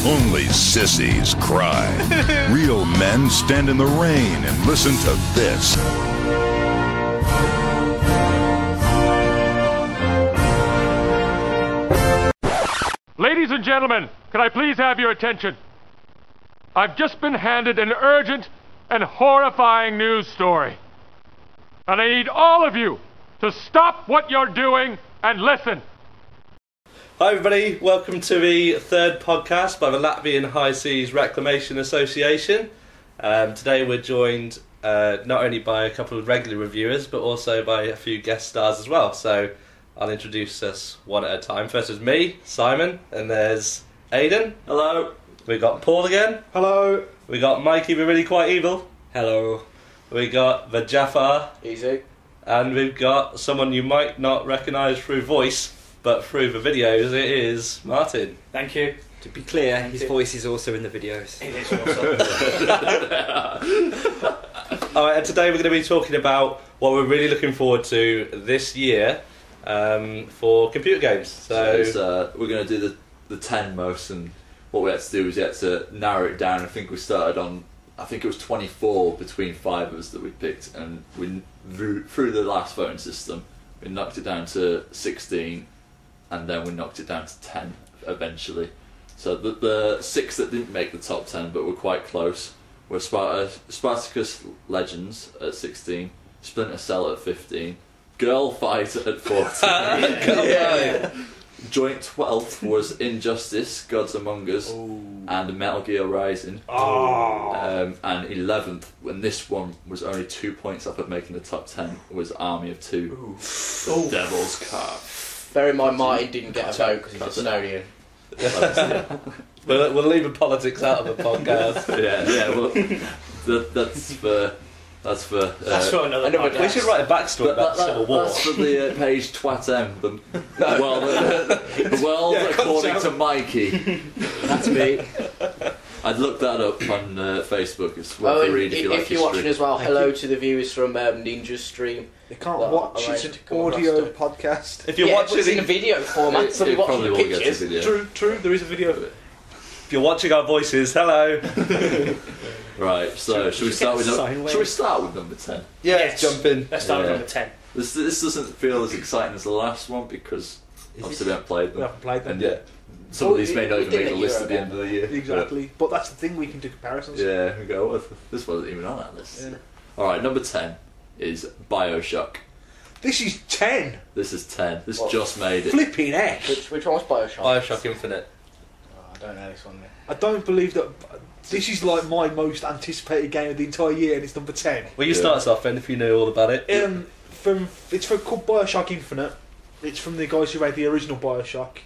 Only sissies cry. Real men stand in the rain and listen to this. Ladies and gentlemen, can I please have your attention? I've just been handed an urgent and horrifying news story. And I need all of you to stop what you're doing and listen. Hi everybody, welcome to the third podcast by the Latvian High Seas Reclamation Association. Today we're joined not only by a couple of regular reviewers but also by a few guest stars as well. So I'll introduce us one at a time. First is me, Simon, and there's Ayden. Hello. We got Paul again. Hello. We got Mikey, the really quite evil. Hello. We got the Jaffar. Easy. And we've got someone you might not recognise through voice, but through the videos it is Martin. Thank you. To be clear, his voice is also in the videos. It is also. Alright, and today we're going to be talking about what we're really looking forward to this year for computer games. So we're going to do the 10 most, and what we had to do was we had to narrow it down. I think we started on, I think it was 24 between 5 of us that we picked, and we through the last voting system we knocked it down to 16, and then we knocked it down to 10 eventually. So the 6 that didn't make the top 10 but were quite close were Spartacus Legends at 16, Splinter Cell at 15, Girl Fight at 14. yeah. Joint 12th was Injustice, Gods Among Us, and Metal Gear Rising. And 11th, when this one was only 2 points up at making the top 10, was Army of Two, Devil's Cart. Bear in mind, Martin didn't get a vote because he's a Estonian. We'll leave the politics out of the podcast. That's for another podcast. We should write a backstory about the Civil War. That's for the page Twat M. The world according to Mikey. That's me. I'd look that up on Facebook. It's worth a read if you like history. You're watching as well, hello to the viewers from Ninja's stream. They can't watch, it's an audio podcast. If you're watching it's in a video format, so we watch the pictures. True, there is a video of it. If you're watching our voices, hello. Right, so should we start with number 10? Yeah, let's jump in. Let's start with number 10. This doesn't feel as exciting as the last one because obviously we haven't played them. We haven't played them. And some of these may not even make the list at the end of the year. Exactly, but that's the thing, we can do comparisons. Yeah, we go, well, this wasn't even on that list. Yeah. Alright, number 10 is BioShock. This is 10! This is 10. This just made it. Flipping heck! Which one was BioShock? BioShock Infinite. I don't know this one then. I don't believe that. This is like my most anticipated game of the entire year, and it's number 10. Well, you start us off then if you know all about it. It's called BioShock Infinite. It's from the guys who made the original BioShock,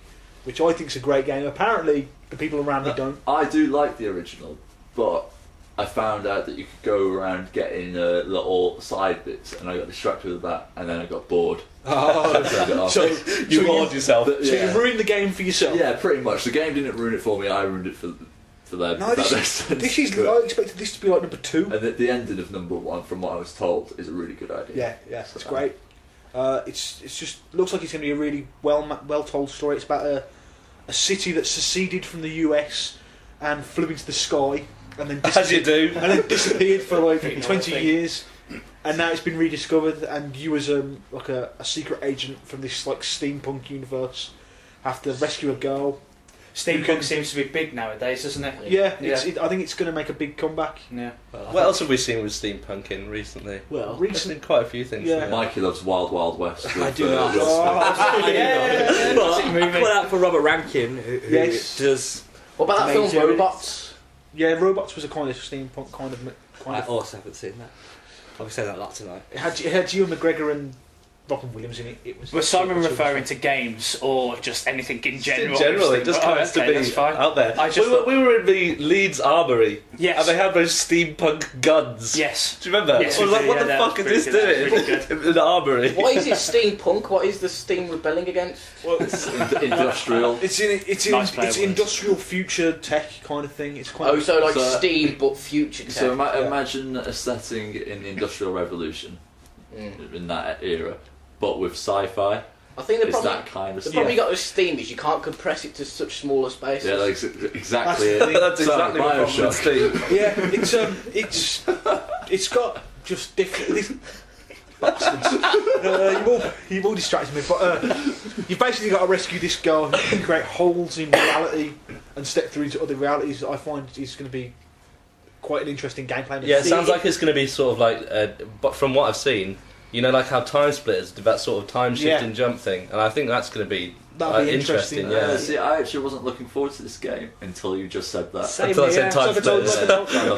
which I think is a great game. Apparently, the people around me don't. I do like the original, but I found out that you could go around getting little side bits, and I got distracted with that, and then I got bored. So you bored yourself. So you ruined the game for yourself. Yeah, pretty much. The game didn't ruin it for me. I ruined it for them. No, this is. I expected this to be like number 2. And the ending of number 1, from what I was told, is a really good idea. Yeah, it's great. It's just looks like it's going to be a really well told story. It's about a city that seceded from the US and flew into the sky, and then as you do, and then disappeared for like 20 years, and now it's been rediscovered. And you, as like a secret agent from this like steampunk universe, have to rescue a girl. Steampunk seems to be big nowadays, doesn't it? Yeah. I think it's going to make a big comeback. Yeah. What else have we seen with steampunk in recently? Well, there's been quite a few things. Yeah. Mikey loves Wild Wild West. I do not. Put out for Robert Rankin, who does. What about that film Robots? Yeah, Robots was a kind of steampunk kind of. I also haven't seen that. I've said that a lot tonight. It had Ewan McGregor and Robin Williams in it. Was Simon referring to games or just anything in general? In general, it just happens to be out there. We were in the Leeds Armoury, and they had those steampunk guns. Yes. Do you remember? Yes, I was like, what the fuck is this doing in the Armoury? Why is it steampunk? What is the steam rebelling against? Well, it's industrial. It's industrial future tech kind of thing. It's quite so steam but future tech. So imagine a setting in the Industrial Revolution in that era, but with sci-fi. I think the It's problem, that kind of the stuff. problem you got with Steam is you can't compress it to such smaller spaces. Yeah, that's exactly That's it. That's exactly what I'm Bioshock. Steve. Yeah, it's got just different. Bastards. You've all distracted me, but you've basically got to rescue this girl who can create holes in reality and step through into other realities. I find is going to be quite an interesting gameplay. Yeah, it sounds like it's going to be sort of like, but from what I've seen, you know, like how Time Splitters did that sort of time shift and jump thing, and I think that's going to be interesting. Yeah. See, I actually wasn't looking forward to this game until you just said that. Until I said Time Splitters.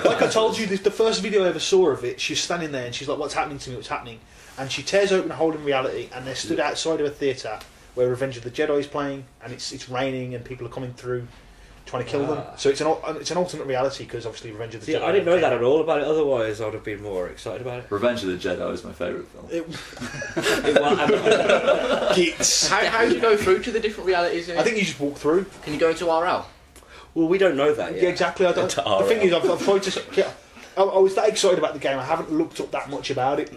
Like I told you, the first video I ever saw of it, she's standing there and she's like, "What's happening to me? What's happening?" And she tears open a hole in reality, and they're stood outside of a theatre where Revenge of the Jedi is playing, and it's raining, and people are coming through trying to kill them. So it's an alternate reality because obviously Revenge of the Jedi. I didn't know that at all about it. Otherwise, I would have been more excited about it. Revenge of the Jedi is my favourite film. How do you go through to the different realities? I think you just walk through. Can you go into RL? Well, we don't know that yet. Yeah, exactly. I don't. The thing is, I've tried to. I was that excited about the game. I haven't looked up that much about it.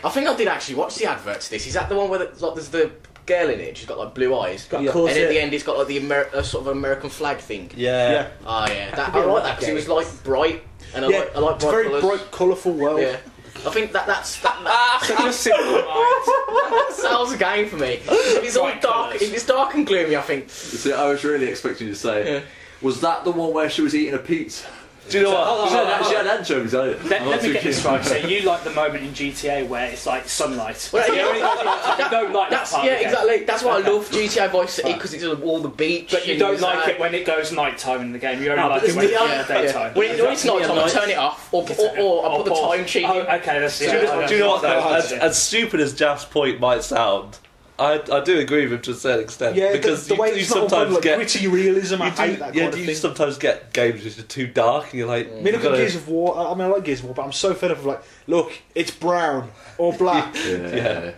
I think I did actually watch the advert to this. Is that the one where there's the girl in it? She's got like blue eyes, and at the end it's got like the sort of American flag thing. Yeah. Oh yeah, I like that because it was like bright, and I like bright very colours. bright, colourful world. Yeah. I think that's such a simple that sells a game for me. If it's all dark, if it's dark and gloomy, I think. See, I was really expecting you to say, was that the one where she was eating a pizza? Do you know what? She had anchovies on it. Let me get this right. So you like the moment in GTA where it's like sunlight? Well, You don't like that part. Yeah, exactly. That's why I love GTA Vice City because it's all the beach. But you don't like it when it goes nighttime in the game. You only like it when it's daytime. When it's night time, I turn it off, or I put the time sheet in. Okay, that's Do you know what though? As stupid as Jaff's point might sound, I do agree with him to a certain extent. Yeah, because the way you it's not sometimes like get gritty realism. I hate that kind of you thing. sometimes get games which are too dark, and you're like, I mean, look at Gears of War. I mean, I like Gears of War, but I'm so fed up of like, look, it's brown or black. yeah.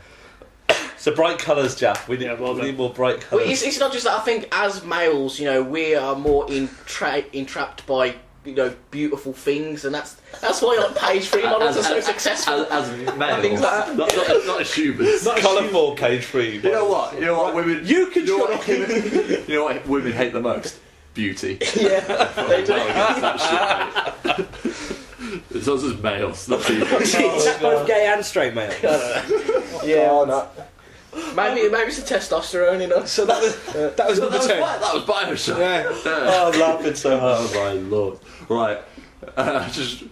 So bright colours, Jaff. We need more bright colours. Well, it's not just that. I think as males, we are more entrapped by beautiful things, and that's why like page 3 models are so successful. As males, things like that. not as humans. Not colourful page 3. You know what? Women. You can You know what women hate the most? Beauty. Yeah, they do. That shit, mate. It's us as males, not people. Is that both gay and straight male? Yeah, maybe it's the testosterone in us. So that was number 10. That was Bioshock. Yeah. Oh, I'm laughing so hard. Oh my lord. Right. I just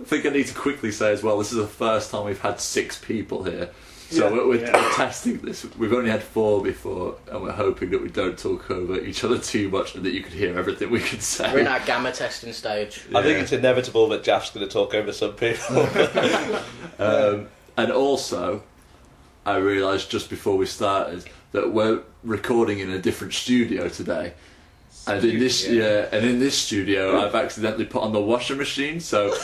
think I need to quickly say as well, this is the first time we've had 6 people here. So we're testing this. We've only had 4 before, and we're hoping that we don't talk over each other too much and that you can hear everything we can say. We're in our gamma testing stage. I think it's inevitable that Jaff's going to talk over some people. And also, I realised just before we started that we're recording in a different studio today. And in this studio, I've accidentally put on the washing machine, so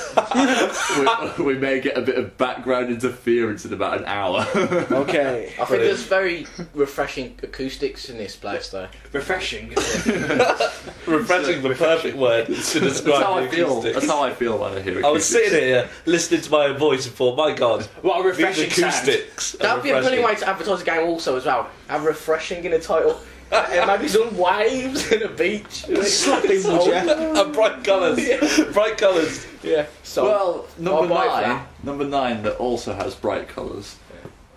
we may get a bit of background interference in about an hour. Okay. I think there's very refreshing acoustics in this place, though. Refreshing. Refreshing, the perfect word to describe That's how the I feel. acoustics. That's how I feel when I hear acoustics. I was sitting here listening to my own voice and thought, my God, What a refreshing these acoustics. are That'd be a brilliant refreshing. way to advertise a game, also as well. Have refreshing in a title. And maybe some waves in a beach. Slapping, would you? And bright colours. Bright colours. Yeah. So Well, number I'll buy 9. Number 9 that also has bright colours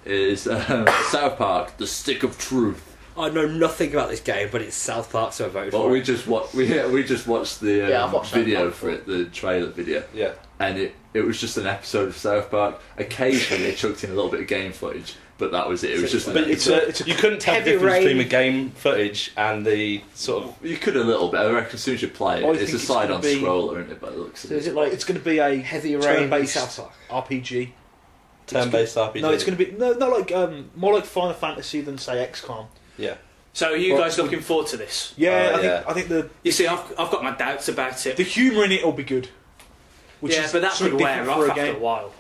is South Park: The Stick of Truth. I know nothing about this game, but it's South Park, so I voted Well, for we it. just watched the I've watched that video one. for it, the trailer video. Yeah. And it was just an episode of South Park. Occasionally they chucked in a little bit of game footage, but that was it. It was just. But you couldn't tell the heavy difference rain. between the game footage and the sort of... You could a little bit. I reckon as soon as you play it, I it's think a it's side-on gonna be- scroller, isn't it? By the looks of So it. is it like It's going to be a Heavy Rain turn-based South Park? RPG. turn-based RPG. No, it's going to be not like more like Final Fantasy than say XCOM. Yeah. So are you guys looking forward to this? Yeah, I think the You see, I've got my doubts about it. humour in it will be good. Which Yeah, is but that could something wear different off for a after a game. while.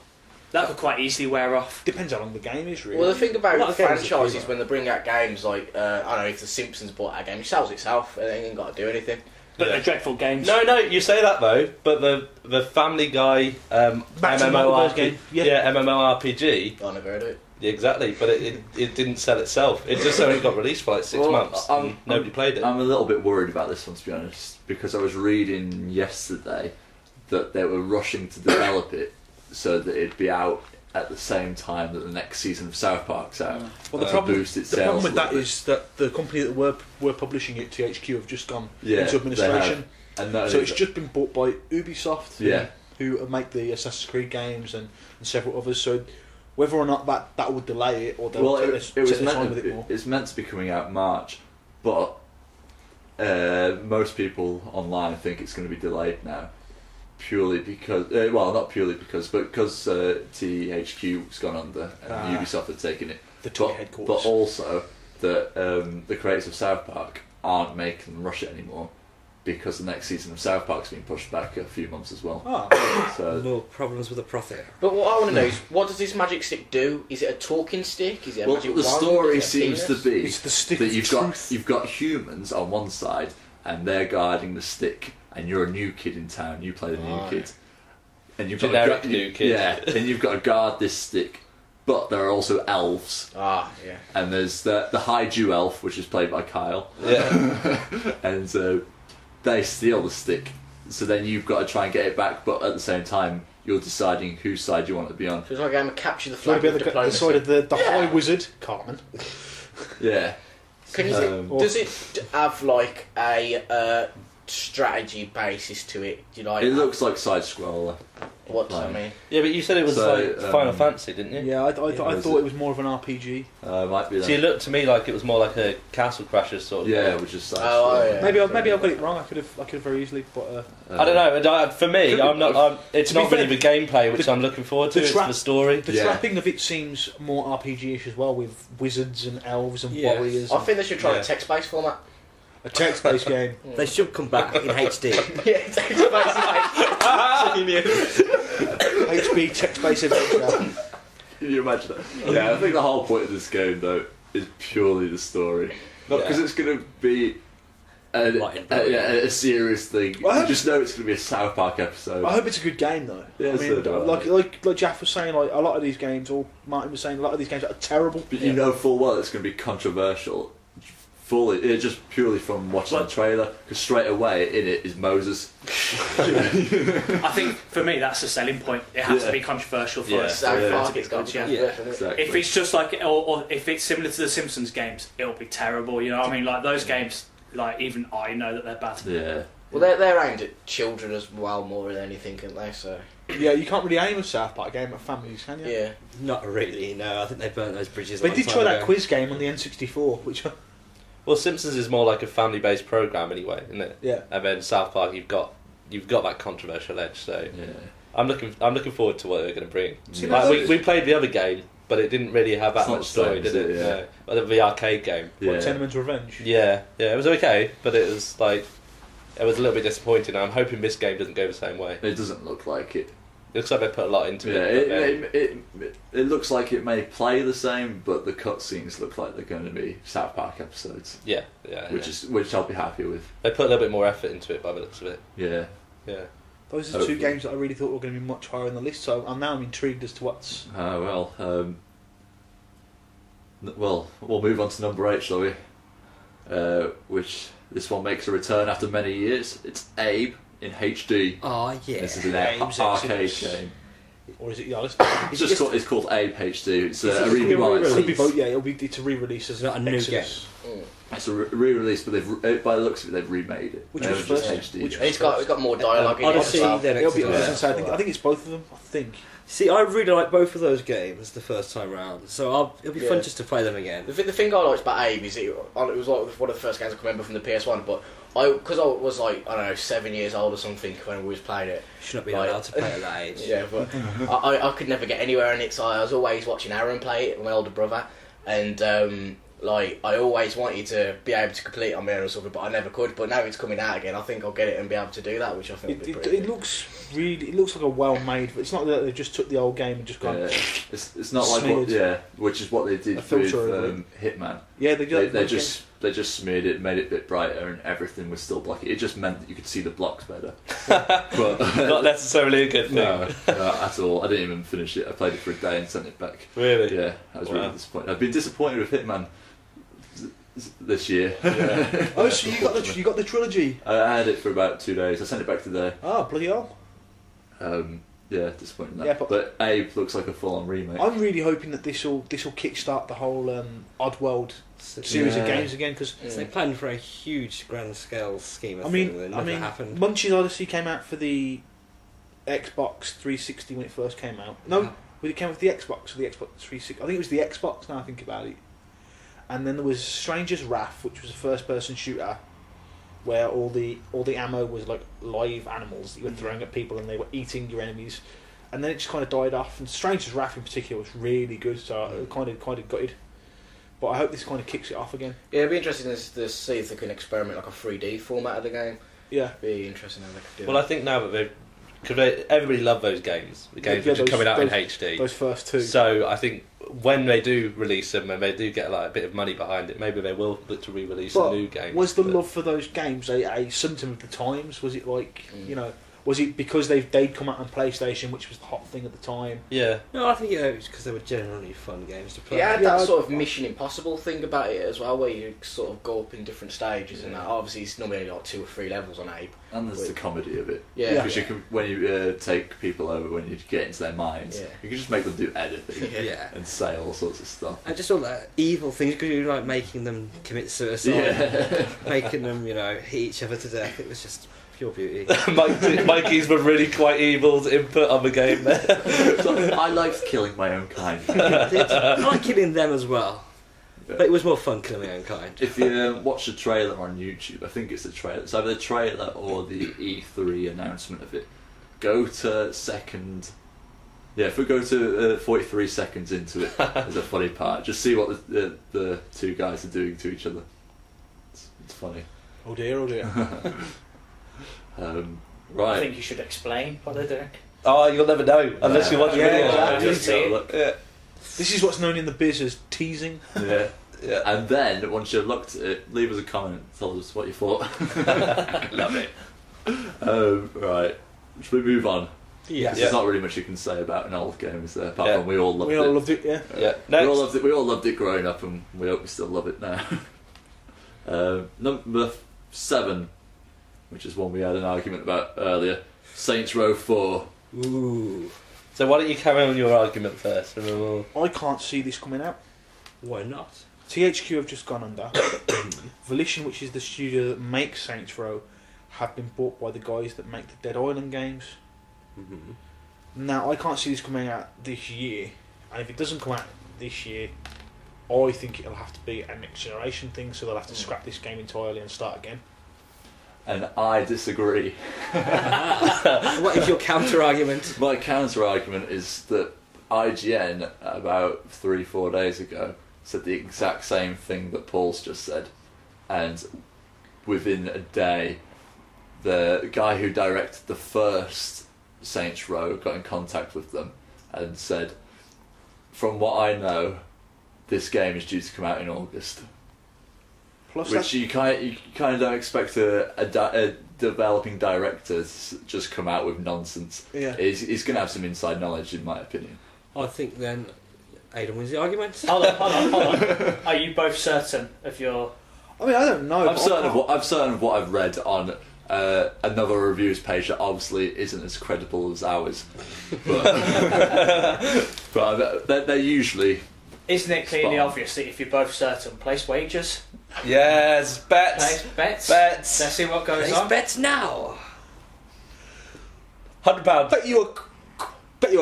That could quite easily wear off. Depends how long the game is, really. Well, the thing about Well, that game's a franchises humour. when they bring out games like I don't know if the Simpsons bought out a game, it sells itself. And they ain't got to do anything. But they're dreadful games. No, you say that though, but the Family Guy Back to the Multiverse MMORPG, game. Yeah. MMORPG, I never heard of it. Yeah, exactly, but it didn't sell itself. It just only got released for like 6 months. And nobody played it. I'm a little bit worried about this one, to be honest, because I was reading yesterday that they were rushing to develop it so that it'd be out at the same time that the next season of South Park's out. Well, the problem with that bit. is that the company that were publishing it, THQ, have just gone Yeah, into administration. And So it's just been bought by Ubisoft, Yeah. who make the Assassin's Creed games and several others. So whether or not that would delay it, or they'll Well, take it their was time with it more. it's meant to be coming out March, but most people online think it's going to be delayed now, purely because not purely because, but because THQ's gone under and Ubisoft have taken it. The toy headquarters. But also that the creators of South Park aren't making them rush it anymore, because the next season of South Park's been pushed back a few months as well. So No problems with the profit. But what I want to know is, what does this magic stick do? Is it a talking stick? Is it a well, magic the wand? story Is it a seems to penis? be It's the stick that of you've got humans on one side and they're guarding the stick, and you're a new kid in town. You play the new kid, and you've Generic got new kid. Yeah, and you've got to guard this stick. But there are also elves, Yeah. and there's the High Jew elf, which is played by Kyle. Yeah. And they steal the stick, so then you've got to try and get it back, but at the same time you're deciding whose side you want to be on. So it's like a game of capture the So flag it'll with be the diplomacy. side of the High Wizard, Cartman. Yeah. Does it have like a strategy basis to it? Do you like? It looks like side scroller. What does that mean? Yeah, but you said it was So, like Final Fantasy, didn't you? Yeah, I was thought it? it was more of an RPG. Might be. See, it looked to me like it was more like a Castle Crashers sort of Yeah, thing. which is side Oh, scroller. yeah. Maybe I've got it wrong. I could have very easily, but I don't know. For me, Could be- it's to be not really fair, the gameplay which I'm looking forward to. the It's trap- the story. the Yeah. trapping of it seems more RPG-ish as well, with wizards and elves and Yeah. warriors. I And think they should try Yeah. a text-based format. a text-based game. They should come back in HD. Yeah, text-based. Genius. HB text-based adventure. Can you imagine that? Yeah, I think the whole point of this game, though, is purely the story. Not because it's going to be a serious thing. Well, I You hope just know it's going to be a South Park episode. I hope it's a good game though. Yeah, I so mean, do I. like Jaff was saying, like a lot of these games, or Martin was saying, a lot of these games are terrible. But you know full well it's going to be controversial. Just purely from watching the trailer, because straight away in it is Moses. I think for me that's the selling point. It has to be controversial for us. South Yeah. Park, it's got to be controversial, isn't it? Exactly. If it's just like, or if it's similar to the Simpsons games, it'll be terrible. You know what I mean? Like those games, like even I know that they're bad. Yeah. Well, they're aimed at children as well, more than anything, aren't they? So Yeah, you can't really aim a South Park game at families, can you? yeah. Not really, no. I think they burnt those bridges. a They long did time try that ago. quiz game on the N64, which Well, Simpsons is more like a family-based program anyway, isn't it? yeah. And then South Park, you've got that controversial edge. So Yeah. I'm looking forward to what they're going to bring. See, Like, those- we played the other game, but it didn't really have that It's not much the story, same, did is it? it? Yeah. Like the arcade game. Yeah. Teneman's Revenge. Yeah, it was okay, but it was like it was a little bit disappointing. I'm hoping this game doesn't go the same way. It doesn't look like it. It looks like they put a lot into Yeah, it. it looks like it may play the same, but the cutscenes look like they're going to be South Park episodes, Yeah. which I'll be happy with. They put a little bit more effort into it by the looks of it. Yeah. Yeah. Those are the Hopefully. two games that I really thought were going to be much higher on the list. So I'm intrigued as to what's. Well, we'll move on to number 8, shall we? Which this one makes a return after many years. It's Abe in HD. Oh, yeah. This is an Abe's arcade Exodus. game. Or is it Yalis? It's called Abe HD. It's a It's re-release. It's a re-release. It's not a new Exodus. It's a re-release, but they've by the looks of it, they've remade it. Which They was haven't just first? HD. Which And it's got more dialogue in it as Odyssey, well. then It'll be, Exodus. I think it's both of them. I think. See, I really like both of those games the first time round, so it'll be fun just to play them again. The thing I liked about Abe is it was like one of the first games I can remember from the PS1, but because I was like, I don't know, 7 years old or something when we was playing it. You shouldn't be Like- allowed to play at that age. Yeah, but I could never get anywhere in it, so I was always watching Aaron play it, my older brother, and like I always wanted to be able to complete it on my own or something, but I never could. But now it's coming out again, I think I'll get it and be able to do that, which I think would be pretty It looks really. It looks like a well-made. It's not that they just took the old game and just gone. It's not like Smeared. which is what they did A with filter over Hitman. Yeah, they do. They just smeared it, made it a bit brighter, and everything was still blocky. It just meant that you could see the blocks better. But Not necessarily a good thing. no, at all. I didn't even finish it. I played it for a day and sent it back. Really? Yeah, I was Wow. really disappointed. I've been disappointed with Hitman this year. Oh, so you got the trilogy? I had it for about 2 days. I sent it back today. Oh, bloody hell! Yeah, disappointing that. Yeah, but Abe looks like a full-on remake. I'm really hoping that this will kickstart the whole Oddworld series of games again, because So they planned for a huge grand scale scheme of I thing mean, that never happened. Munch's Odyssey came out for the Xbox 360 when it first came out. No, it came with the Xbox or the Xbox 360. I think it was the Xbox. Now I think about it. And then there was Stranger's Wrath, which was a first-person shooter, where all the ammo was like live animals that you were throwing at people and they were eating your enemies. And then it just kind of died off. And Stranger's Wrath in particular was really good, so I kind of gutted. But I hope this kind of kicks it off again. Yeah, it'd be interesting to see if they can experiment like a 3D format of the game. Yeah. Be interesting how they could do Well, it. I think now that everybody loved those games, the games which are coming out in HD. Those first two. So I think when they do release them and they do get like a bit of money behind it, maybe they will look to re-release a new game. Was the love for those games a symptom of the times? Was it like, was it because they'd come out on PlayStation, which was the hot thing at the time? Yeah. No, I think it was because they were generally fun games to play. Yeah, that sort of Mission Impossible thing about it as well, where you sort of go up in different stages, and that. Obviously it's normally like 2 or 3 levels on Abe. And there's the comedy of it. Yeah. Because you can, when you take people over, when you get into their minds, you can just make them do anything and say all sorts of stuff. And just all that evil things, because you're like making them commit suicide, making them, hit each other to death. It was just pure beauty. Mikey's were really quite evil input on the game there. I liked killing my own kind. I like killing them as well. Yeah. But it was more fun killing my own kind. If you watch the trailer on YouTube, I think it's the trailer. It's either the trailer or the E3 announcement of it. Go to second. Yeah, if we go to 43 seconds into it, there's a funny part. Just see what the two guys are doing to each other. It's funny. Oh dear, oh dear. Right. I think you should explain what they're doing. Oh, you'll never know unless you watch the video. Just have a look. Yeah. This is what's known in the biz as teasing. Yeah. And then, once you've looked at it, leave us a comment, tell us what you thought. Love it. Right. Should we move on? Yeah. There's not really much you can say about an old game, is there? Apart from we all loved it. We all loved it, yeah. Yeah. We all loved it. We all loved it growing up, and we hope we still love it now. Number 7, which is one we had an argument about earlier. Saints Row 4. Ooh. So why don't you carry on your argument first? And then we'll... I can't see this coming out. Why not? THQ have just gone under. Volition, which is the studio that makes Saints Row, have been bought by the guys that make the Dead Island games. Mm-hmm. Now, I can't see this coming out this year. And if it doesn't come out this year, I think it'll have to be a next generation thing, so they'll have to scrap this game entirely and start again. And I disagree. What is your counter argument? My counter argument is that IGN, about 3-4 days ago, said the exact same thing that Paul's just said. And within a day, the guy who directed the first Saints Row got in contact with them and said, from what I know, this game is due to come out in August. Plus, Which you kind of don't expect a developing director to just come out with nonsense. Yeah. He's going to have some inside knowledge, in my opinion. I think then Ayden wins the argument. Hold on. Are you both certain of your... I mean, I don't know. I'm certain of what I've read on another reviews page that obviously isn't as credible as ours, but they're usually. Isn't it clearly Spot on. obvious that if you're both certain, place wagers? Yes, bets. Place bets? Bets. Let's see what goes Place on. bets now. £100. Bet you a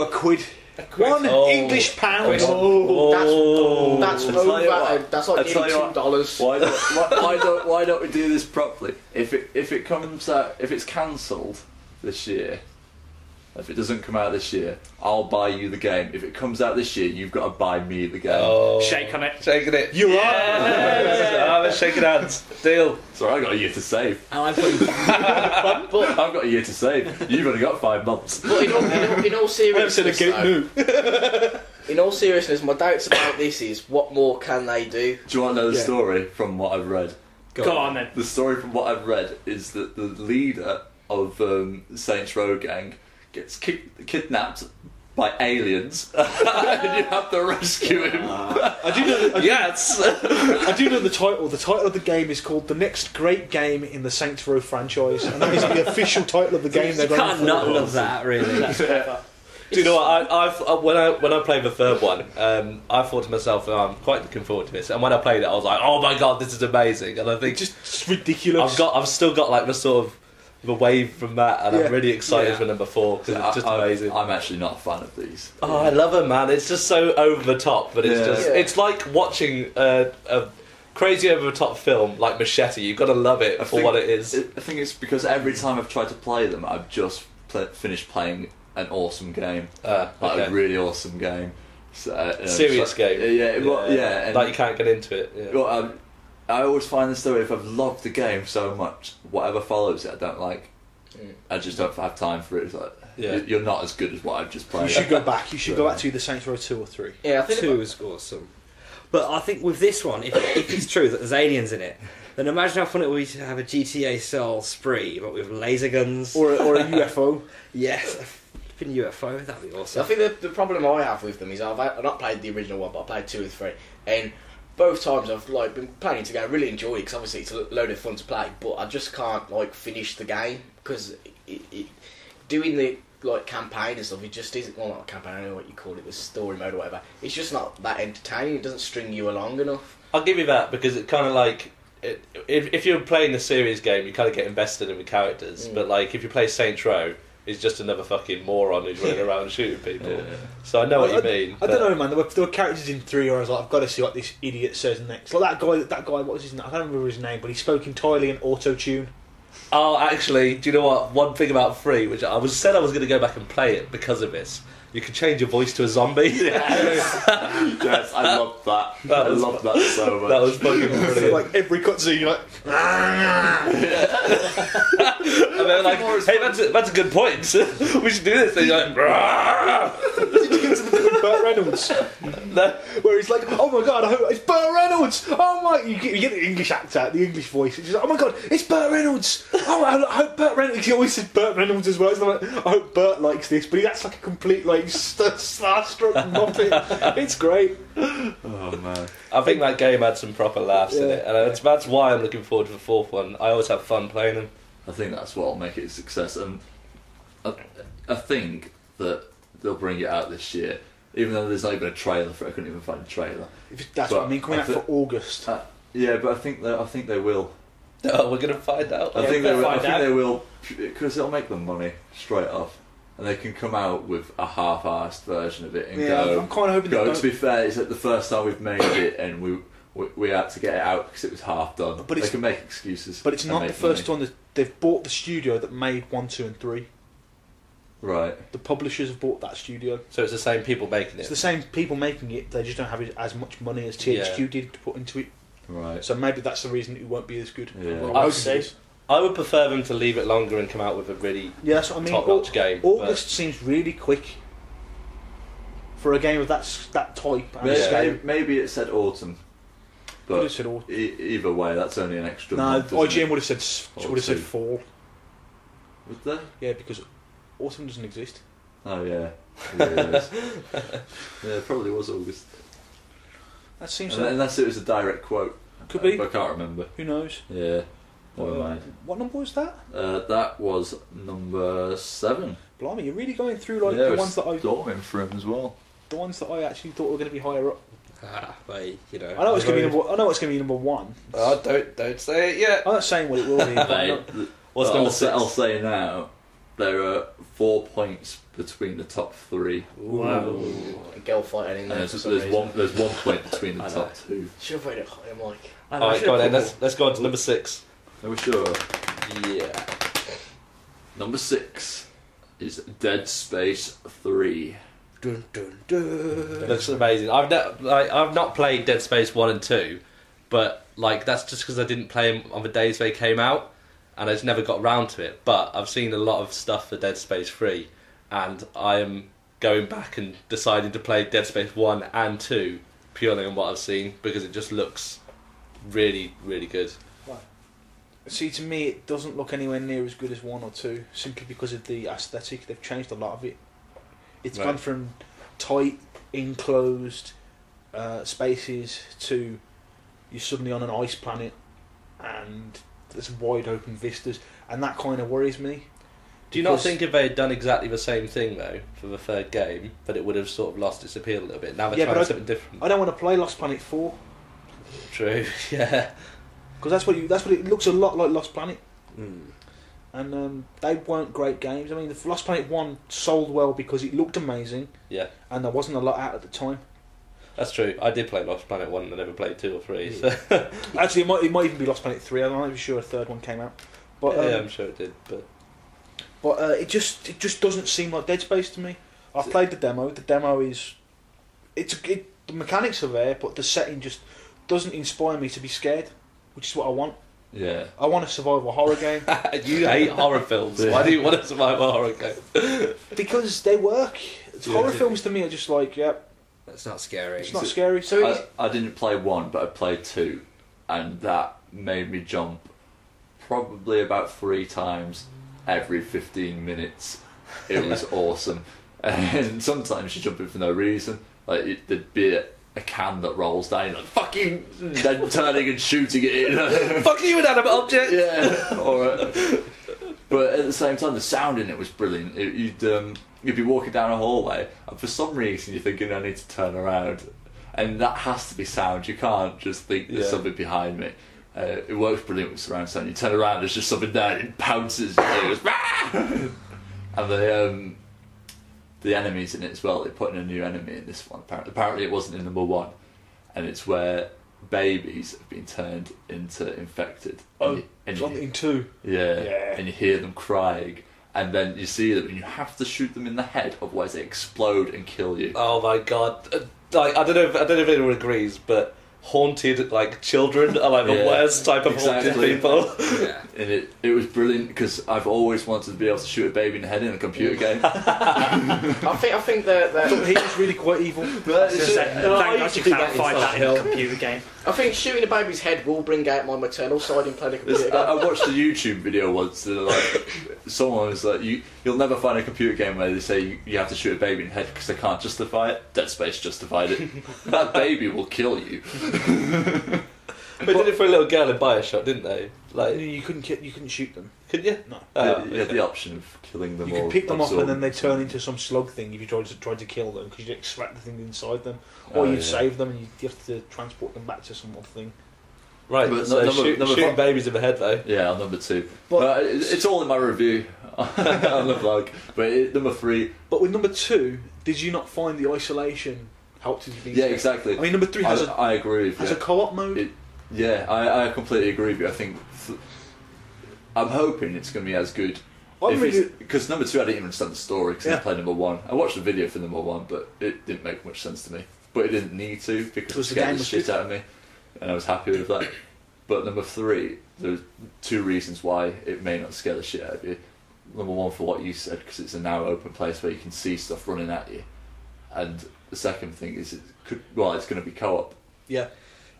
quid. quid. One Oh. English pound. Oh. That's I tell you over. what, That's like I tell you what, $2. why don't we do this properly? If it comes out, if it's cancelled this year, if it doesn't come out this year, I'll buy you the game. If it comes out this year, you've got to buy me the game. Oh. Shake on it. Shaking it. You're right. Let's shake hands. Deal. Sorry, I've got a year to save. And I'm putting I've got a year to save. You've only got 5 months. But in all seriousness, get it though, In all seriousness, my doubts about this is what more can they do? Do you want to know the story from what I've read? Go on then. The story from what I've read is that the leader of Saints Row gang gets kidnapped by aliens, and you have to rescue him. I do know. Yes. I do know the title. The title of the game is called "The Next Great Game in the Saints Row Franchise," and that is the official title of the game. You can't not love that, really. Do you know what? When I played the third one, I thought to myself, I'm quite looking forward to this. And when I played it, I was like, oh my god, this is amazing. And I think Just ridiculous. I've still got like the sort of the wave from that, and I'm really excited for number 4 because it's just amazing. I'm actually not a fan of these. Oh, I love them, man. It's just so over the top, but it's it's like watching a crazy over the top film like Machete. You've got to love it for what it is. I think it's because every time I've tried to play them, I've just finished playing an awesome game, like a really awesome game, Serious game. And like you can't get into it. Yeah. Well, I always find this though, if I've loved the game so much, whatever follows it I don't like. I just don't have time for it. It's like, you're not as good as what I've just played. You should go back. You should go back to either Saints Row 2 or 3. Yeah, I think 2 is awesome. But I think with this one, if it's true that there's aliens in it, then imagine how fun it would be to have a GTA style spree, but with laser guns or a UFO. Yes, a flipping UFO. That'd be awesome. I think the problem I have with them is I've not played the original one, but I played 2 and 3, and both times I've been playing it together. I really enjoy it because obviously it's a load of fun to play, but I just can't finish the game because doing the campaign and stuff, it just isn't. Well, not a campaign, I don't know what you call it, the story mode or whatever. It's just not that entertaining. It doesn't string you along enough. I'll give you that because it kind of like if you're playing the series game, you kind of get invested in the characters. But like if you play Saints Row, he's just another fucking moron who's running around shooting people. Yeah. So I know what you mean. I don't know, man. There were characters in 3 where I was like, I've got to see what this idiot says next. Like that guy. What was his name? I don't remember his name, but he spoke entirely in auto-tune. Oh, actually, do you know what? One thing about 3, which I was going to go back and play it because of this. You can change your voice to a zombie. Yes, I love that. I love that so much. That was fucking brilliant. Like every cutscene, you're like, and they're like, hey, that's a good point. We should do this. And you're like, did you get to the bit with Burt Reynolds? No. Where he's like, oh my god, I hope it's Burt Reynolds. Oh my, you get the English accent, the English voice. It's just like, oh my god, it's Burt Reynolds. Oh, I hope Burt Reynolds. He always says Burt Reynolds as well. It's like, I hope Burt likes this, but that's like a complete starstruck muppet. It's great. Oh man, I think that game had some proper laughs in it, and that's why I'm looking forward to the 4th one. I always have fun playing them. I think that's what'll make it a success, and I think that they'll bring it out this year. Even though there's not even a trailer for it, I couldn't even find a trailer. That's what I mean. Coming out for August. Yeah, but I think they will. Oh, we're gonna find out. I think they will because it'll make them money straight off, and they can come out with a half-assed version of it and go. I'm kind of hoping. To be fair, it's like the first time we've made it, and we had to get it out because it was half done. But they can make excuses. But it's not the first one that they've bought the studio that made 1, 2, and 3. Right. The publishers have bought that studio. So it's the same people making it. It's the same people making it. They just don't have as much money as THQ did to put into it. Right. So maybe that's the reason it won't be as good. Yeah. I would prefer them to leave it longer and come out with a really that's what I mean. top-notch game. August seems really quick for a game of that type. Maybe it said autumn. But it said autumn. Either way, that's only an extra No, month. IGN would have said fall. Would they? Yeah, because autumn doesn't exist. Oh yeah. Yeah, it probably was August. That seems unless it was a direct quote. Could be. But I can't remember. Who knows? Yeah. What number was that? That was number 7. Blimey, you're really going through the ones that I went for him as well. The ones that I actually thought were going to be higher up. You know. I know it's going to be number 1. Oh, don't say it yet. I'm not saying what it will be. What's number 6? I'll say now. There are 4 points between the top 3. Wow. A girl fighting in there. There's 1 point between the top 2. Should have played it higher, Mike. Alright, go on then. Let's go on to number 6. Are we sure? Yeah. Number 6 is Dead Space 3. Dun, dun, dun. Looks amazing. I've not played Dead Space 1 and 2, but that's just because I didn't play them on the days they came out, and I just never got round to it. But I've seen a lot of stuff for Dead Space 3, and I am going back and deciding to play Dead Space 1 and 2 purely on what I've seen, because it just looks really, really good. See, to me, it doesn't look anywhere near as good as 1 or 2, simply because of the aesthetic. They've changed a lot of it. It's gone from tight, enclosed spaces to you're suddenly on an ice planet and there's wide open vistas, and that kind of worries me. Do you not think if they had done exactly the same thing though for the third game, that it would have sort of lost its appeal a little bit? Now they're trying something different. I don't want to play Lost Planet 4. True, yeah. Because that's what it looks a lot like Lost Planet. And they weren't great games. I mean, the Lost Planet 1 sold well because it looked amazing. Yeah. And there wasn't a lot out at the time. That's true. I did play Lost Planet 1 and I never played 2 or 3. So. Actually, it might even be Lost Planet 3. I'm not even sure a third one came out. But yeah, I'm sure it did. But it just doesn't seem like Dead Space to me. I've played the demo. The demo is... the mechanics are there, but the setting just doesn't inspire me to be scared, which is what I want. Yeah. I want a survival horror game. You hate horror films. Why do you want a survival horror game? Because they work. Horror films to me are just like, yep. That's not scary. It's not scary. So I didn't play 1, but I played 2, and that made me jump probably about 3 times every 15 minutes. It was awesome. And sometimes you jump in for no reason. Like there'd be a can that rolls down, like fucking, then turning and shooting it in. Fuck you, inanimate object. Yeah. But at the same time, the sound in it was brilliant. You'd be walking down a hallway, and for some reason you're thinking, I need to turn around, and that has to be sound. You can't just think there's something behind me. It works brilliant with surround sound. You turn around, there's just something there, and it pounces, and it goes, and the enemies in it as well. They put in a new enemy in this one. Apparently it wasn't in number 1, and it's where babies have been turned into infected. in 2. Yeah, and you hear them crying, and then you see them, and you have to shoot them in the head, otherwise they explode and kill you. Oh my god! Like I don't know if anyone agrees, but haunted children are like the worst type of haunted people. Yeah. And it was brilliant because I've always wanted to be able to shoot a baby in the head in a computer game. I think that He was really quite evil. Thank God you can't find that in a computer game. I think shooting a baby's head will bring out my maternal side in playing a computer game. I watched a YouTube video once that someone was like, you'll never find a computer game where they say you have to shoot a baby in the head because they can't justify it. Dead Space justified it. That baby will kill you. They did it for a little girl in Bioshock, didn't they? Like You couldn't shoot them. could you? No. You had the option of killing them. You or could pick them up and then they absorbing turn into some slug thing if you tried to kill them, because you'd extract the thing inside them, or you'd save them and you have to transport them back to some other thing. Right, But so number shooting 5 babies in the head though. Yeah, on number 2. But- But it's all in my review on the blog. But number 3. But with number 2, did you not find the isolation helped you be Yeah, scared? exactly. I mean, number 3 has I agree with you. a co-op mode. I completely agree with you. I think I'm hoping it's going to be as good. Because number 2, I didn't even understand the story because I played number 1. I watched the video for number 1, but it didn't make much sense to me. But it didn't need to because it scared the shit out of me, and I was happy with that. But number 3, there's 2 reasons why it may not scare the shit out of you. Number 1, for what you said, because it's a now open place where you can see stuff running at you, and the second thing is it's going to be co-op. Yeah.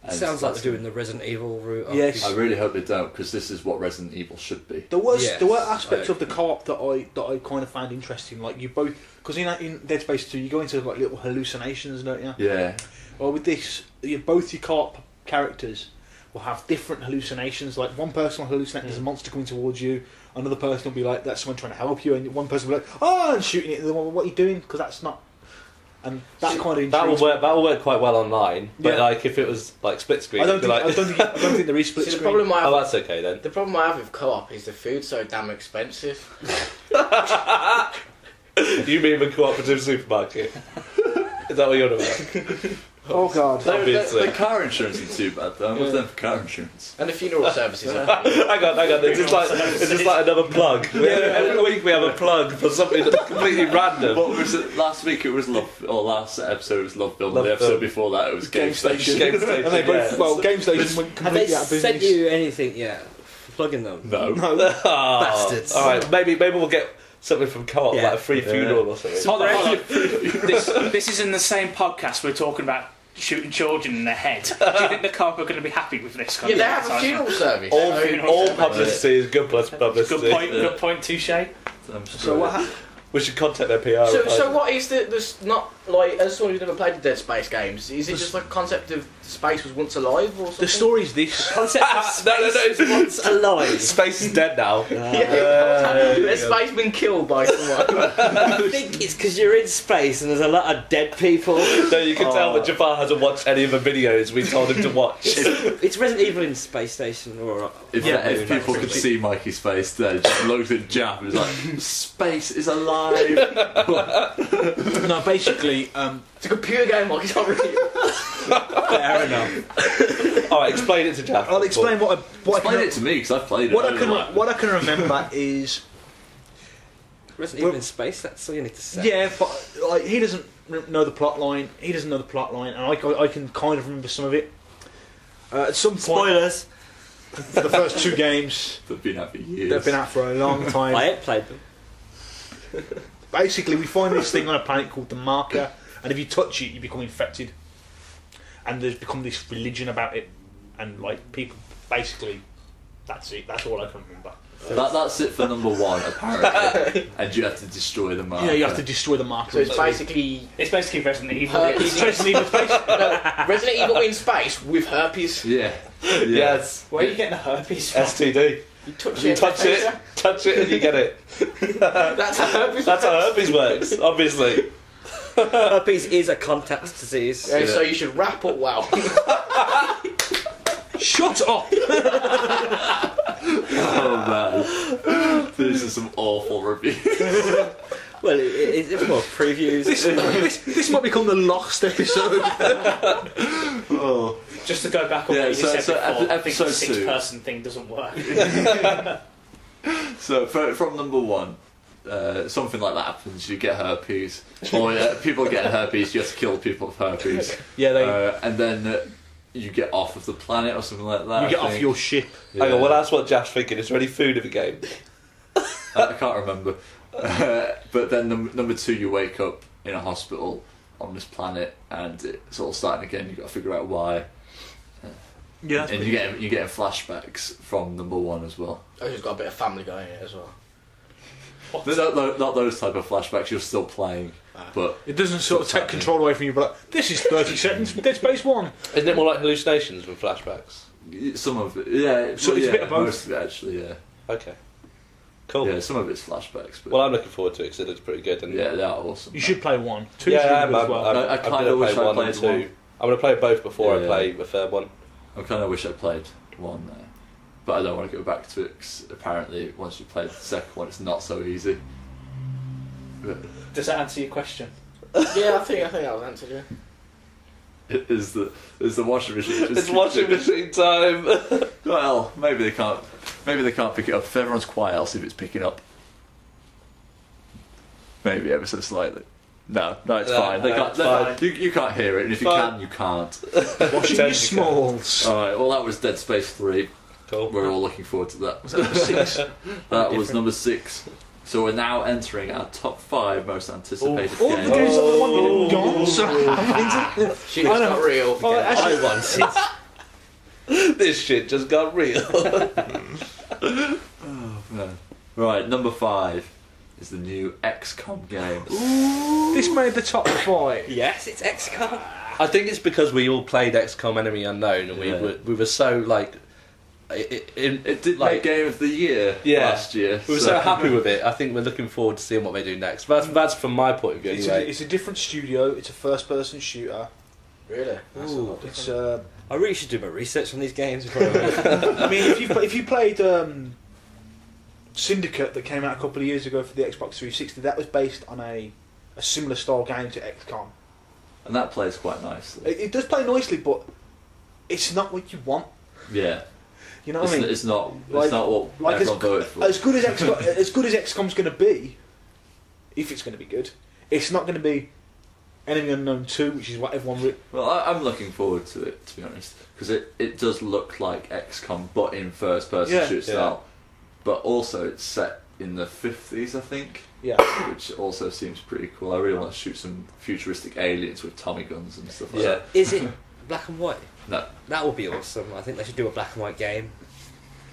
It sounds like they're doing the Resident Evil route. Yes. I really hope they don't, because this is what Resident Evil should be. There were aspects of the co-op that I kind of found interesting. Like you both, because in Dead Space 2 you go into like little hallucinations, don't you? Yeah. Well, with this, both your co-op characters will have different hallucinations. Like one person will hallucinate there's a monster coming towards you. Another person will be like that's someone trying to help you, and one person will be like, "Oh," and shooting it. And what are you doing? Because that's not. And that kind of that will work quite well online. But like if it was like split screen, I don't think there is split See, screen. the problem I have, that's okay then. The problem I have with co-op is the food's so damn expensive. You mean the cooperative supermarket? Is that what you're on about? Oh god. The car insurance isn't too bad though. I'm with them for car insurance. And the funeral services. Hang on. It's just like another plug. Every week we have a plug for something that's completely random. What was it? Last week it was last episode was Love Film. The episode before that it was Game Station. Game Station. And they both, Game Station went Have they completely out of sent business. you anything yet plugging them? No. Bastards. All right, maybe we'll get something from Co-op, Yeah. like a free funeral or something. Hold on. This is in the same podcast we're talking about shooting children in the head. Do you think the Co-op are going to be happy with this? Yeah, they have a funeral service. All publicity is good publicity. Good point, touche. So what happened? We should contact their PR. So what is there's not, like, as someone who's never played the Dead Space games, is it just like a concept of space was once alive or something? The story's this. Concept of space No, it's once alive. Space is dead now. Has space been killed by someone? I think it's because you're in space and there's a lot of dead people. No, you can tell that Jaffar hasn't watched any of the videos we told him to watch. It's Resident Evil in space station or If people could see Mikey's face there, just looks at Jaff and is like, space is alive. No, basically, It's a computer game, like, it's not real. fair enough. Alright, explain it to Jaff. I'll explain what Explain it to me because I've played it. what I can remember is Resident Evil in space, that's all you need to say. yeah, but like he doesn't know the plot line. He doesn't know the plot line, and I can kind of remember some of it. At some point, Spoilers. the first two games They've been out for years. they've been out for a long time. I ain't played them. Basically, we find this thing on a planet called the Marker, and if you touch it, you become infected. And there's become this religion about it, and like people, basically, that's it. That's all I can remember. That's it for number one, apparently. And you have to destroy the marker. Yeah, you have to destroy the Marker. So it's basically Resident Evil. It's Resident Evil space. Resident Evil in space with herpes. Yeah. Yes. Where are you getting the herpes from? STD. You touch You it, touch it and you get it. That's how herpes That's how herpes works, obviously. Herpes is a contact disease. Yeah, so you should wrap up well. Shut up! Oh man. This is some awful reviews. Well, it's more previews. This might become the Lost episode. Oh. Just to go back on Yeah, what you so- said so before, I think episode the two. six-person thing doesn't work. So from number one, something like that happens. You get herpes, or people get herpes. You have to kill people with herpes. Yeah, they. And then you get off of the planet or something like that. You get I off think. your ship. Yeah. Hang on, well that's what Jaff's thinking. Is there any food in the game? I can't remember. But then number two, you wake up in a hospital on this planet, and it's all starting again. You've got to figure out why. Yeah. And you're getting flashbacks from number one as well. I've just got a bit of Family Guy in it as well. Not those type of flashbacks. You're still playing, but It doesn't sort of take control away from you, but like, this is 30 seconds from Dead Space 1. Isn't it more like hallucinations with flashbacks? some of it, yeah. So it's a bit of both? Most of it, actually, yeah. Okay. Cool. Yeah, some of it's flashbacks, but Well, I'm looking forward to it because it looks pretty good. And yeah, they are awesome. You should play 1. 2 yeah, should I'm, be good as I'm, well. I'm, I I'm kinda gonna wish play I 1 played and 2. one. I'm going to play both before I Yeah. play the third one. I kind of wish I played one there, but I don't want to go back to it because apparently once you play the second one, it's not so easy. But Does that answer your question? Yeah, I think that was answered, yeah. it is the washing machine. Just It's washing machine time. Well, maybe they can't pick it up. If everyone's quiet, I'll see if it's picking up. Maybe ever so slightly. No, it's No, fine. They no, can't. it's they- fine. You can't hear it, and if you Fine. can, you can't. Washing your smalls. All right. Well, that was Dead Space 3. Cool. We're all looking forward to that. Was that number 6? That was number 6. So we're now entering our top 5 most anticipated All the games. games that the one minute gone, so Shit, it's not real. Oh, actually, I want it. This shit just got real. Yeah. Right, number 5 is the new XCOM game. this made the top 5. Yes, it's XCOM. I think it's because we all played XCOM Enemy Unknown and Yeah. we were so like... It did like, make Game of the Year Yeah. last year. we were so happy with it. I think we're looking forward to seeing what they do next. That's from my point of view anyway. It's a different studio. It's a first-person shooter. Really? That's a lot different. It's I really should do my research on these games. I mean, if you played Syndicate that came out a couple of years ago for the Xbox 360, that was based on a similar style game to XCOM. And that plays quite nicely. It does play nicely, but it's not what you want. Yeah. You know what I mean? It's not Like- what everyone voted for. As good as XCOM's going to be, if it's going to be good, it's not going to be Enemy Unknown 2, which is what everyone... Well, I'm looking forward to it, to be honest, because it does look like XCOM, but in first-person shoot style. But also, it's set in the 50s, I think. Yeah. Which also seems pretty cool. I really want to shoot some futuristic aliens with Tommy guns and stuff like that. Is it black and white? No. That would be awesome. I think they should do a black and white game.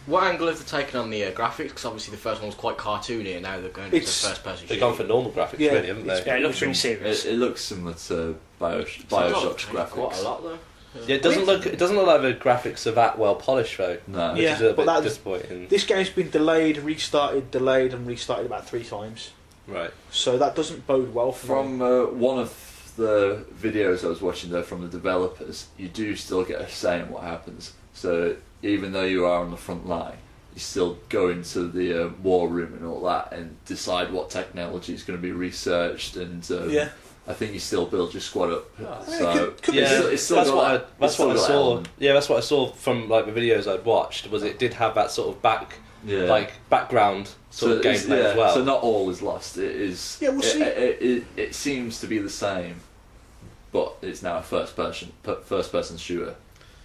What angle have they taken on the graphics? Because obviously the first one was quite cartoony, and now they're going to first person. They've gone for normal graphics, really, haven't they? Yeah, it looks really serious. It looks similar to Bioshock's graphics. Quite a lot though. Yeah, it doesn't look like the graphics are that well polished though. No. Which is a bit disappointing. This game's been delayed, and restarted about 3 times. Right. So that doesn't bode well for me. From one of the videos I was watching there from the developers, you do still get a say in what happens. So even though you are on the front line, you still go into the war room and all that and decide what technology is going to be researched, and I think you still build your squad up. So it's still that's what I saw. Yeah, that's what I saw from like the videos I'd watched. Was it did have that sort of background sort of gameplay as well. So not all is lost. It is. Yeah, we'll see. It seems to be the same, but it's now a first person shooter.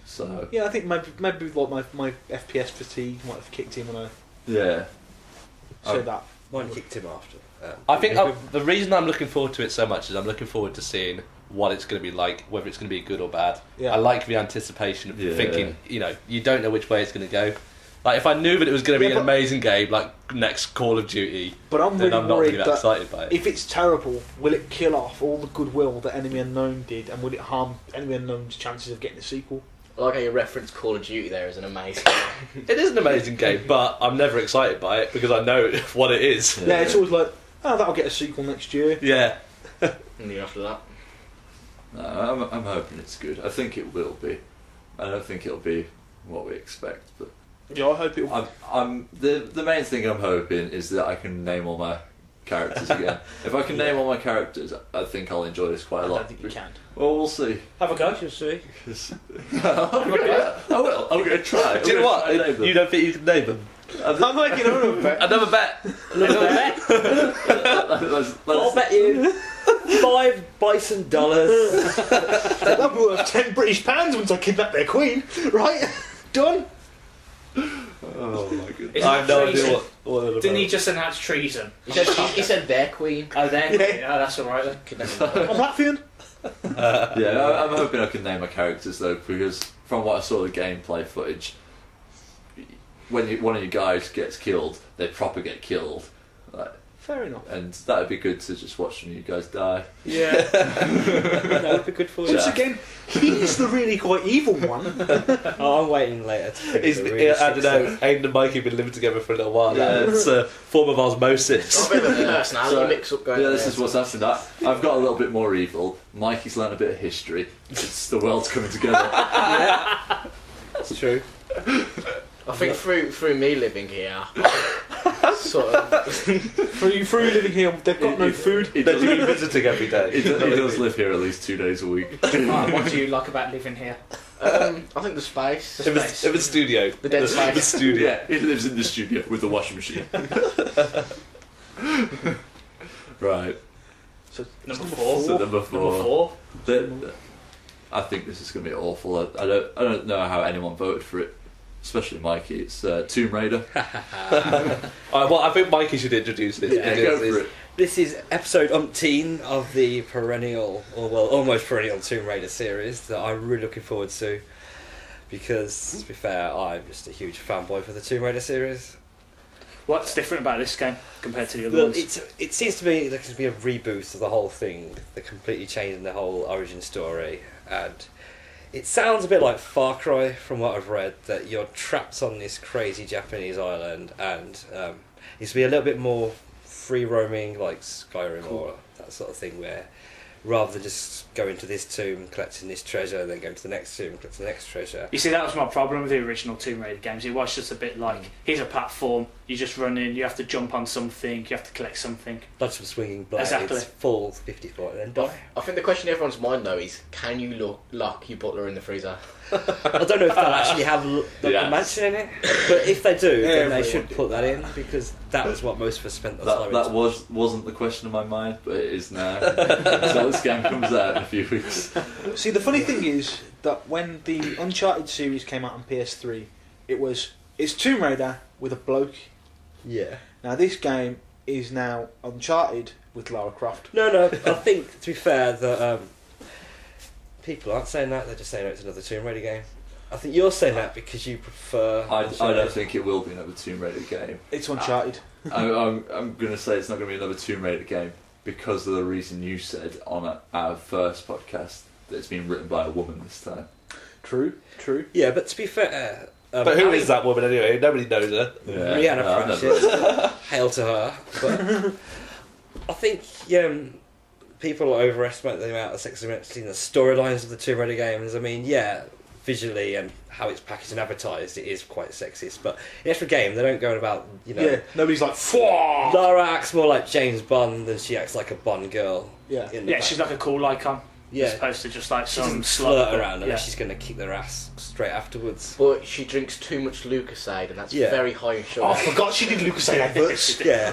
So yeah, I think maybe like my FPS fatigue might have kicked in when I said that. Mine kicked him after. I think the reason I'm looking forward to it so much is I'm looking forward to seeing what it's going to be like, whether it's going to be good or bad. Yeah. I like the anticipation of thinking, you don't know which way it's going to go. Like, if I knew that it was going to be an amazing game, like next Call of Duty, but I'm then really I'm not worried really that that excited by it. if it's terrible, will it kill off all the goodwill that Enemy Unknown did, and will it harm Enemy Unknown's chances of getting a sequel? I like how you reference Call of Duty there as an amazing game. It is an amazing game, but I'm never excited by it because I know what it is. Yeah, it's always like, oh, that'll get a sequel next year. Yeah. And the year after that. No, I'm hoping it's good. I think it will be. I don't think it'll be what we expect, but yeah, I hope it'll. The main thing I'm hoping is that I can name all my characters again. If I can name all my characters, I think I'll enjoy this quite a lot. I don't think you can. Well, we'll see. Have a go. You'll see. I will. I'm going to try. Do you know what? You don't think you can name them? I'm making Another bet. I'll bet you $5 bison dollars. That'll be worth £10 once I kidnap their queen. Right? Done. Oh my goodness. Isn't I have no treason? idea what Didn't he just announce treason? He said their queen. Oh, then? Yeah. Oh, that's alright then. I'm Latvian. Yeah, I'm hoping I can name my characters though, because from what I saw the gameplay footage, when one of you guys gets killed, they proper get killed. Like, Fair enough. and that'd be good to just watch you guys die. Yeah. That would be good for you. Once again, he's the really quite evil one. I'm waiting later to pick the really I don't know. Ayden and Mikey have been living together for a little while now. It's a form of osmosis. A bit of a personality mix up going on. This is what's happening. I've got a little bit more evil. Mikey's learned a bit of history. It's the world's coming together. It's true. I think through me living here, sort of. through living here, they've got no food. He They're does, doing visiting every day. he does live here at least 2 days a week. What do you like about living here? I think the space. It was the studio. The dead space. The studio. Yeah, he lives in the studio with the washing machine. Right. So Number 4. So number 4. Number 4. I think this is going to be awful. I don't know how anyone voted for it, especially Mikey. It's Tomb Raider. Well, I think Mikey should introduce this. Yeah, go for it. This is episode umpteen of the perennial, or well, almost perennial Tomb Raider series that I'm really looking forward to. Because, to be fair, I'm just a huge fanboy for the Tomb Raider series. What's different about this game compared to the other Well, ones? it seems to be like to be a reboot of the whole thing. They're completely changing the whole origin story, and it sounds a bit like Far Cry from what I've read. That you're trapped on this crazy Japanese island, and it's to be a little bit more free roaming, like Skyrim or that sort of thing, where rather than just going to this tomb, collecting this treasure, and then going to the next tomb, collecting the next treasure. You see, that was my problem with the original Tomb Raider games. It was just a bit like, here's a platform, you just run in, you have to jump on something, you have to collect something. Lots of swinging blades, Exactly. fall 50 foot, and then die. I think the question in everyone's mind though is, can you lock your butler in the freezer? I don't know if they'll actually have the mansion in it, but if they do, then they should put that in, because that was what most of us spent the time That wasn't the question in my mind, but it is now. So this game comes out in a few weeks. See, the funny thing is that when the Uncharted series came out on PS3, it's Tomb Raider with a bloke. Yeah. Now this game is now Uncharted with Lara Croft. No. I think, to be fair, that people aren't saying that. They're just saying it's another Tomb Raider game. I think you're saying that because you prefer. I don't think it will be another Tomb Raider game. It's Uncharted. I'm going to say it's not going to be another Tomb Raider game because of the reason you said on our first podcast that it's been written by a woman this time. True. Yeah, but to be fair. But who is that woman anyway? Nobody knows her. Rihanna No, Pratchett. Hail to her. But I think people overestimate the amount of sexism in the storylines of the Tomb Raider games. I mean, yeah, visually and how it's packaged and advertised, it is quite sexist. But in the actual game, they don't go about, Yeah, nobody's like, "Fwah!" Lara acts more like James Bond than she acts like a Bond girl. Yeah. Yeah, she's like a cool icon. Yeah. As opposed to just like She some doesn't slut. flirt around Yeah. unless she's going to kick their ass straight afterwards. But she drinks too much Lucasade, and that's Yeah. very high in sugar. Oh, I forgot she did LucasAid adverts. Yeah,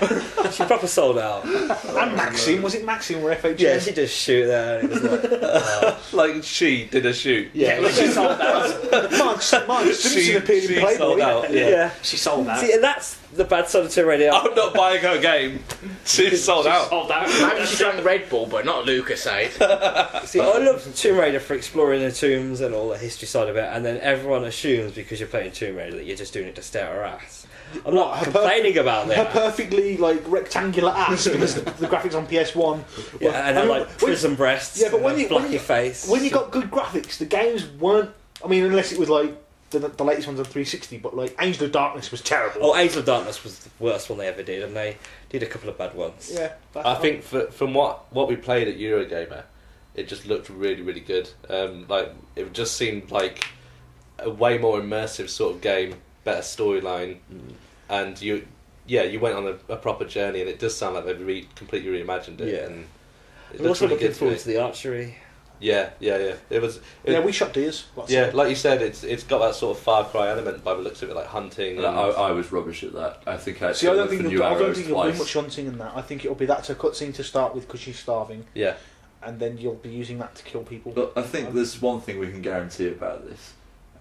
she proper sold out. And Maxim, was it Maxim or FHM? Yeah, she just shoot there. And it was like, Like she did a shoot. yeah, She sold out. Mark Simpson appeared in Playboy. sold out. yeah. She sold out. See, and that's the bad side of Tomb Raider. I'm not buying her game. She's sold out. Sold out. Maybe she drank Red Bull, but not Lucasade. See, I love Tomb Raider for exploring the tombs and all the history side of it, and then everyone assumes because you're playing Tomb Raider that you're just doing it to stare at her ass. I'm not Her complaining about Her that. perfectly rectangular ass because the graphics on PS1. Yeah, and her I mean, like prison breasts. Yeah, but and when her you blocky face. when you got good graphics, the games weren't. I mean, unless it was like the latest ones on 360, but like Angel of Darkness was terrible. Oh, Angel of Darkness was the worst one they ever did, and they did a couple of bad ones. Yeah, I think from what we played at Eurogamer, it just looked really, really good. Like it just seemed like a way more immersive sort of game, better storyline, and you went on a proper journey, and it does sound like they've completely reimagined it. Yeah. And it I'm looks also really looking good forward me. to the archery. Yeah. It was. we shot deers. Yeah, like you said, it's got that sort of Far Cry element by the looks of it, like hunting. And I was rubbish at that. I think I See, I don't looked think for new there'll arrows be twice. much hunting in that. I think it'll be that's a cutscene to start with because she's starving, Yeah. and then you'll be using that to kill people. But I think there's one thing we can guarantee about this,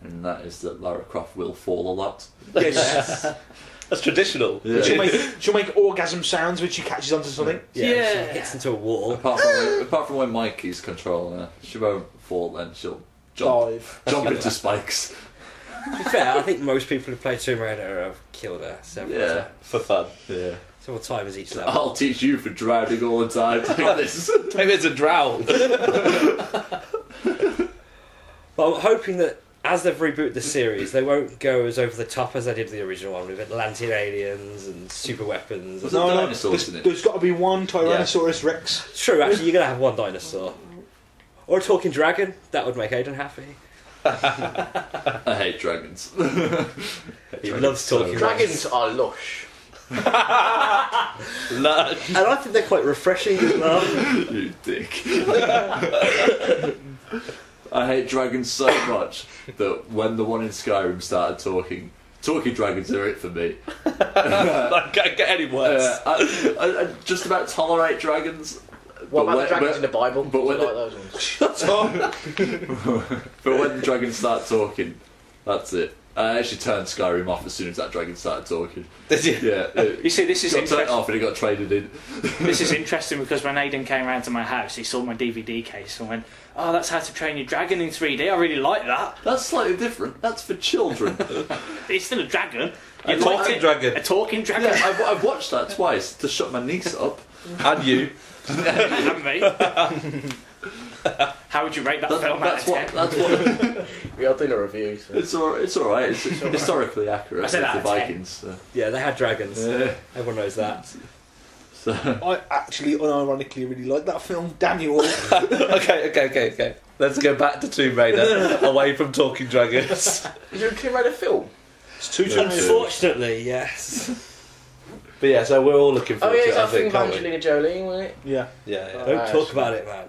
and that is that Lara Croft will fall a lot. Yes. That's traditional. Yeah. She'll make orgasm sounds when she catches onto something. Yeah, she hits into a wall. Apart from when Mikey's controlling her, she won't fall. Then she'll jump Dive. into spikes. To be fair, I think most people who play Tomb Raider have killed her several Yeah, times. For fun. yeah. Several times each level. I'll teach you for drowning all the time. Take this. Maybe it's a drown. But I'm hoping that as they've rebooted the series, they won't go as over the top as they did the original one with Atlantean aliens and super weapons. Was it dinosaurs in it? There's got to be one Tyrannosaurus Rex. True, actually, you're going to have one dinosaur. Or a talking dragon. That would make Ayden happy. I hate dragons. He loves talking Dragons are lush. Lush. And I think they're quite refreshing as well. You dick. I hate dragons so much that when the one in Skyrim started talking dragons are it for me. Like, can't get any worse. I just about tolerate dragons. What but about when- the dragons in the Bible? but Do when you the- like those ones? Shut up. But when the dragons start talking, that's it. I actually turned Skyrim off as soon as that dragon started talking. Did you? Yeah. You see, this is got turned interesting. off and it got traded in. This is interesting because when Ayden came round to my house, he saw my DVD case and went, "Oh, that's How to Train Your Dragon in 3D. I really like that. That's slightly different. That's for children. It's still a dragon. A You talking liked it? dragon. A talking dragon. Yeah, I've watched that twice to shut my niece up. And you. And me. How would you rate that film out of 10? That's what. We are doing a review. So. It's all right. It's historically accurate. I said with out the of 10. Vikings. So. Yeah, they had dragons. Yeah. Everyone knows that. So. I actually, unironically, really like that film. Daniel. Okay. Let's go back to Tomb Raider, away from talking dragons. Is there a Tomb Raider film? It's two Tomb Raiders. Unfortunately, yes. But yeah, so we're all looking Oh forward yeah, to it's it, I that thing think, with can't we? Angelina Jolie, wasn't it? Yeah. Yeah. Oh. Don't talk about it, man.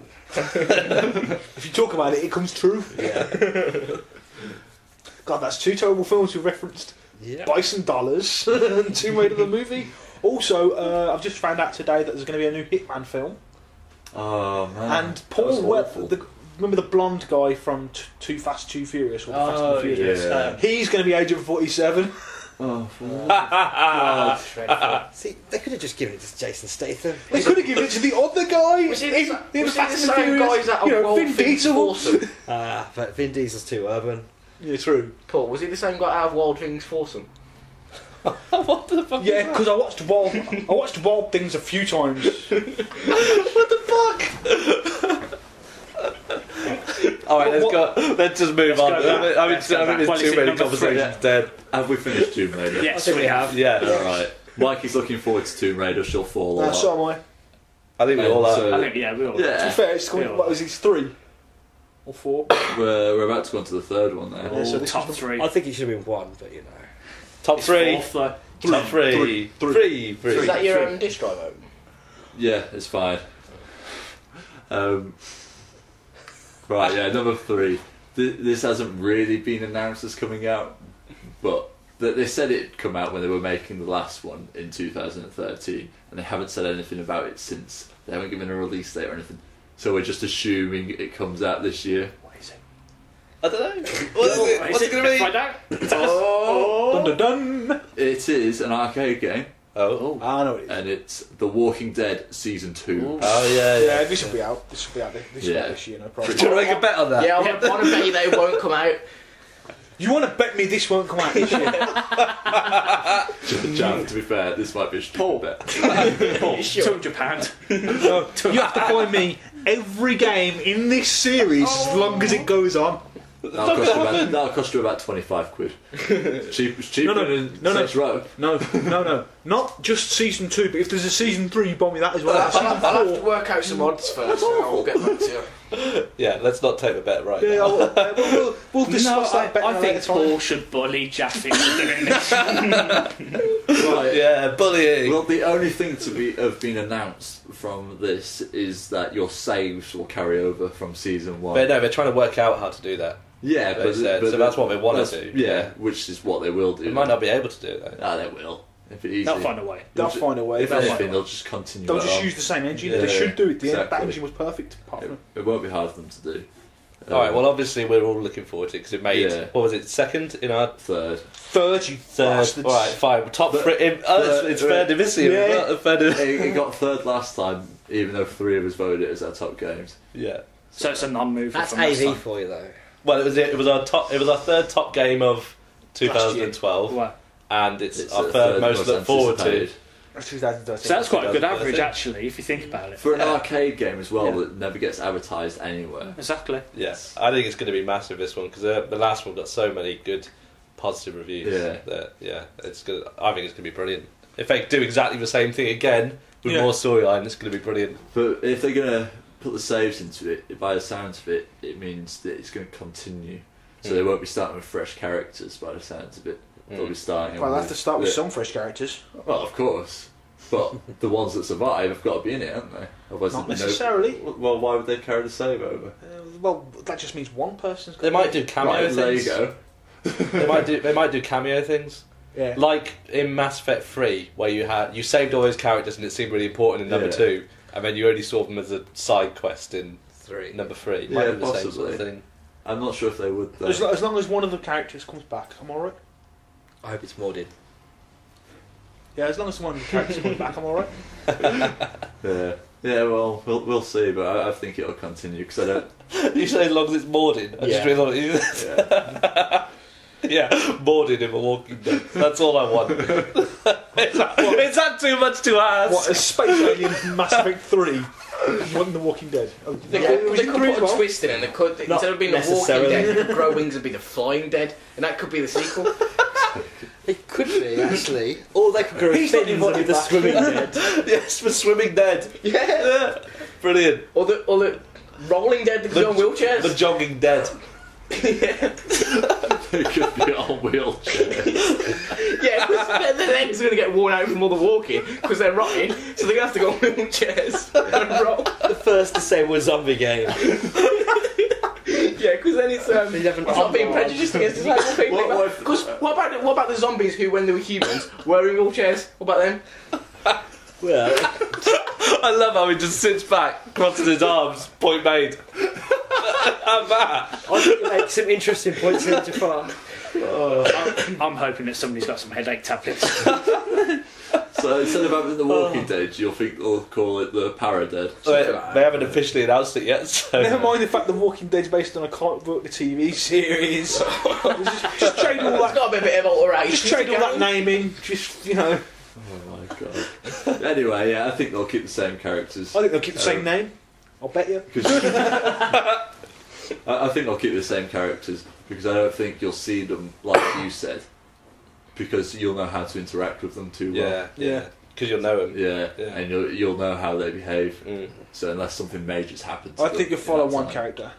If you talk about it, it comes true. Yeah. God, that's two terrible films we referenced. Yeah. Bison Dollars and Tomb Raider the movie. Also, I've just found out today that there's going to be a new Hitman film. Oh man. And That Paul was Webb, awful. remember the blonde guy from Too Fast, Too Furious? Or the Fast and Oh, Furious? yeah. He's going to be Agent 47. Oh, See, they could have just given it to Jason Statham. They could have given it to the other guy. Was it in the Fast and same Furious. guys that You are know, World Vin Things Diesel. Foursome? But Vin Diesel's too urban. Yeah, true. Paul, was he the same guy out of Wild Things Foursome? What the fuck? Yeah, because I watched Wild Things a few times. What the fuck? Alright, let's go. Let's just move on. go back. I mean, Let's go back. there's Well, too is it many number conversations three? dead. have we finished Tomb Raider? Yes, think we have. Yeah. Alright. Mikey's looking forward to Tomb Raider, she'll fall off. So am I. I think we all are. So- I think, yeah, we all. To be Yeah. fair, it's coming, Yeah. what was it, 3 or 4? We're about to go on to the third one now. Yeah, so All this top is the- three. I think it should have been 1, but you know. Top It's three. fourth, though. Top three. Three. Is that your own disk drive open? Yeah, it's fine. Right, yeah, number 3. This hasn't really been announced as coming out, but they said it'd come out when they were making the last one in 2013, and they haven't said anything about it since. They haven't given a release date or anything, so we're just assuming it comes out this year. What is it? I don't know. What is it? What's it going to be? Find out. Dun dun dun! It is an arcade game, Oh. I know it is. and it's The Walking Dead Season 2. Oh yeah. Yeah, this will be out. This will be out this Yeah. this year, no Do problem. you want to make a bet on that? Yeah, I want to bet you that it won't come out. You want to bet me this won't come out this year? Jam, to be fair, this might be a stupid bet. £200. No, you have to buy me every game in this series as long as it goes on. That'll cost you about 25 quid. Cheaper than Saints Row. No. Not just season 2, but if there's a season 3, you buy me that as well. I'll have to work out some odds first, and I'll get back to you. Yeah. Let's not take the bet right Yeah, now. we'll discuss that better I think later on. Paul should bully Jaffar into doing this. Right. Yeah, bullying. Well, the only thing to have been announced from this is that your saves will carry over from season 1. But no, they're trying to work out how to do that. Yeah, They said, so that's what they want to do. Yeah, which is what they will do. They might not be able to do it though. Ah, they will. If it easy. They'll find a way. They'll find a way. If anything, they'll just continue. They'll it just on. use the same engine. Yeah, They should do it. That exactly. engine was perfect. Apart from It won't be hard for them to do. Alright, well obviously we're all looking forward to it because it made, Yeah. what was it, second in our Third. third, you third. bastards. Alright, fine. Top three. It's fair divisive. Yeah. It got third last time, even though 3 of us voted it as our top games. Yeah. So it's a non-mover That's from last AV time. for you, though. Well, it was our third top game of 2012, Wow. and it's It's our the third most look forward to. anticipated. 2013. So that's quite a good 2013. average, actually, if you think about it. For an arcade game as well Yeah. that never gets advertised anywhere. Exactly. Yes, I think it's going to be massive this one because the last one got so many good, positive reviews. Yeah. That it's good. I think it's going to be brilliant. If they do exactly the same thing again with Yeah. more storyline, it's going to be brilliant. But if they're going to put the saves into it, by the sounds of it, it means that it's going to continue. So they won't be starting with fresh characters by the sounds of it. They'll be starting Well, they'll have to start with the- some fresh characters. Well, of course. But the ones that survive have got to be in it, haven't they? Otherwise Not there'd be necessarily. Well, why would they carry the save over? Well, that just means one person's. They might do cameo Right, things. there you go. They might do cameo things. Yeah. Like in Mass Effect 3, where you saved all those characters and it seemed really important in number Yeah. 2, and then you only saw them as a side quest in 3. number 3. Yeah, Might be the same sort possibly. of thing. I'm not sure if they would though. As long as one of the characters comes back, I'm alright. I hope it's Mordin. Yeah, as long as one of the characters comes back, I'm alright. Yeah, well, we'll see, but I think it'll continue because I don't. You say as long as it's Mordin. I just Yeah. realised. Yeah. Yeah, Mordin in The Walking Dead. That's all I want. Is that too much to ask? What, a space alien from Mass Effect 3? You want The Walking Dead? Oh, They yeah, could, was they it could 3 put as a well? twist in it, and they could, Not instead of being the Walking necessarily. Dead, they could grow wings and be the Flying Dead, and that could be the sequel. It could be, actually. Or they could grow He's not fins and invited be the back. swimming dead. Yes, for Swimming Dead. Yeah. Brilliant. Or the Rolling Dead that could be on wheelchairs. The Jogging Dead. They could be on wheelchairs. Yeah, because their legs are going to get worn out from all the walking because they're rotting, so they're going to have to go on wheelchairs and roll. The first to say we're zombie game. Yeah, because then it's not being prejudiced against disabled people. Because what about the zombies who, when they were humans, were in wheelchairs? What about them? Well, I love how he just sits back, crosses his arms, point made. How bad? I think you make some interesting points here, Jaffar. I'm hoping that somebody's got some headache tablets. So instead of having the Walking Dead, you'll think they'll call it the Paradead. They haven't officially announced it yet, so... Never mind the fact the Walking Dead's based on a comic book, the TV series. just trade all It's that. got a bit of alteration. Just trade all that naming. Just Oh my god. Anyway, yeah, I think they'll keep the same characters. I think they'll keep the same name. I'll bet you. I think they'll keep the same characters because I don't think you'll see them like you said, because you'll know how to interact with them too well. Yeah. Because you'll know them. Yeah, and you'll know how they behave. So unless something major's happened to I them think you'll in follow that one time. character.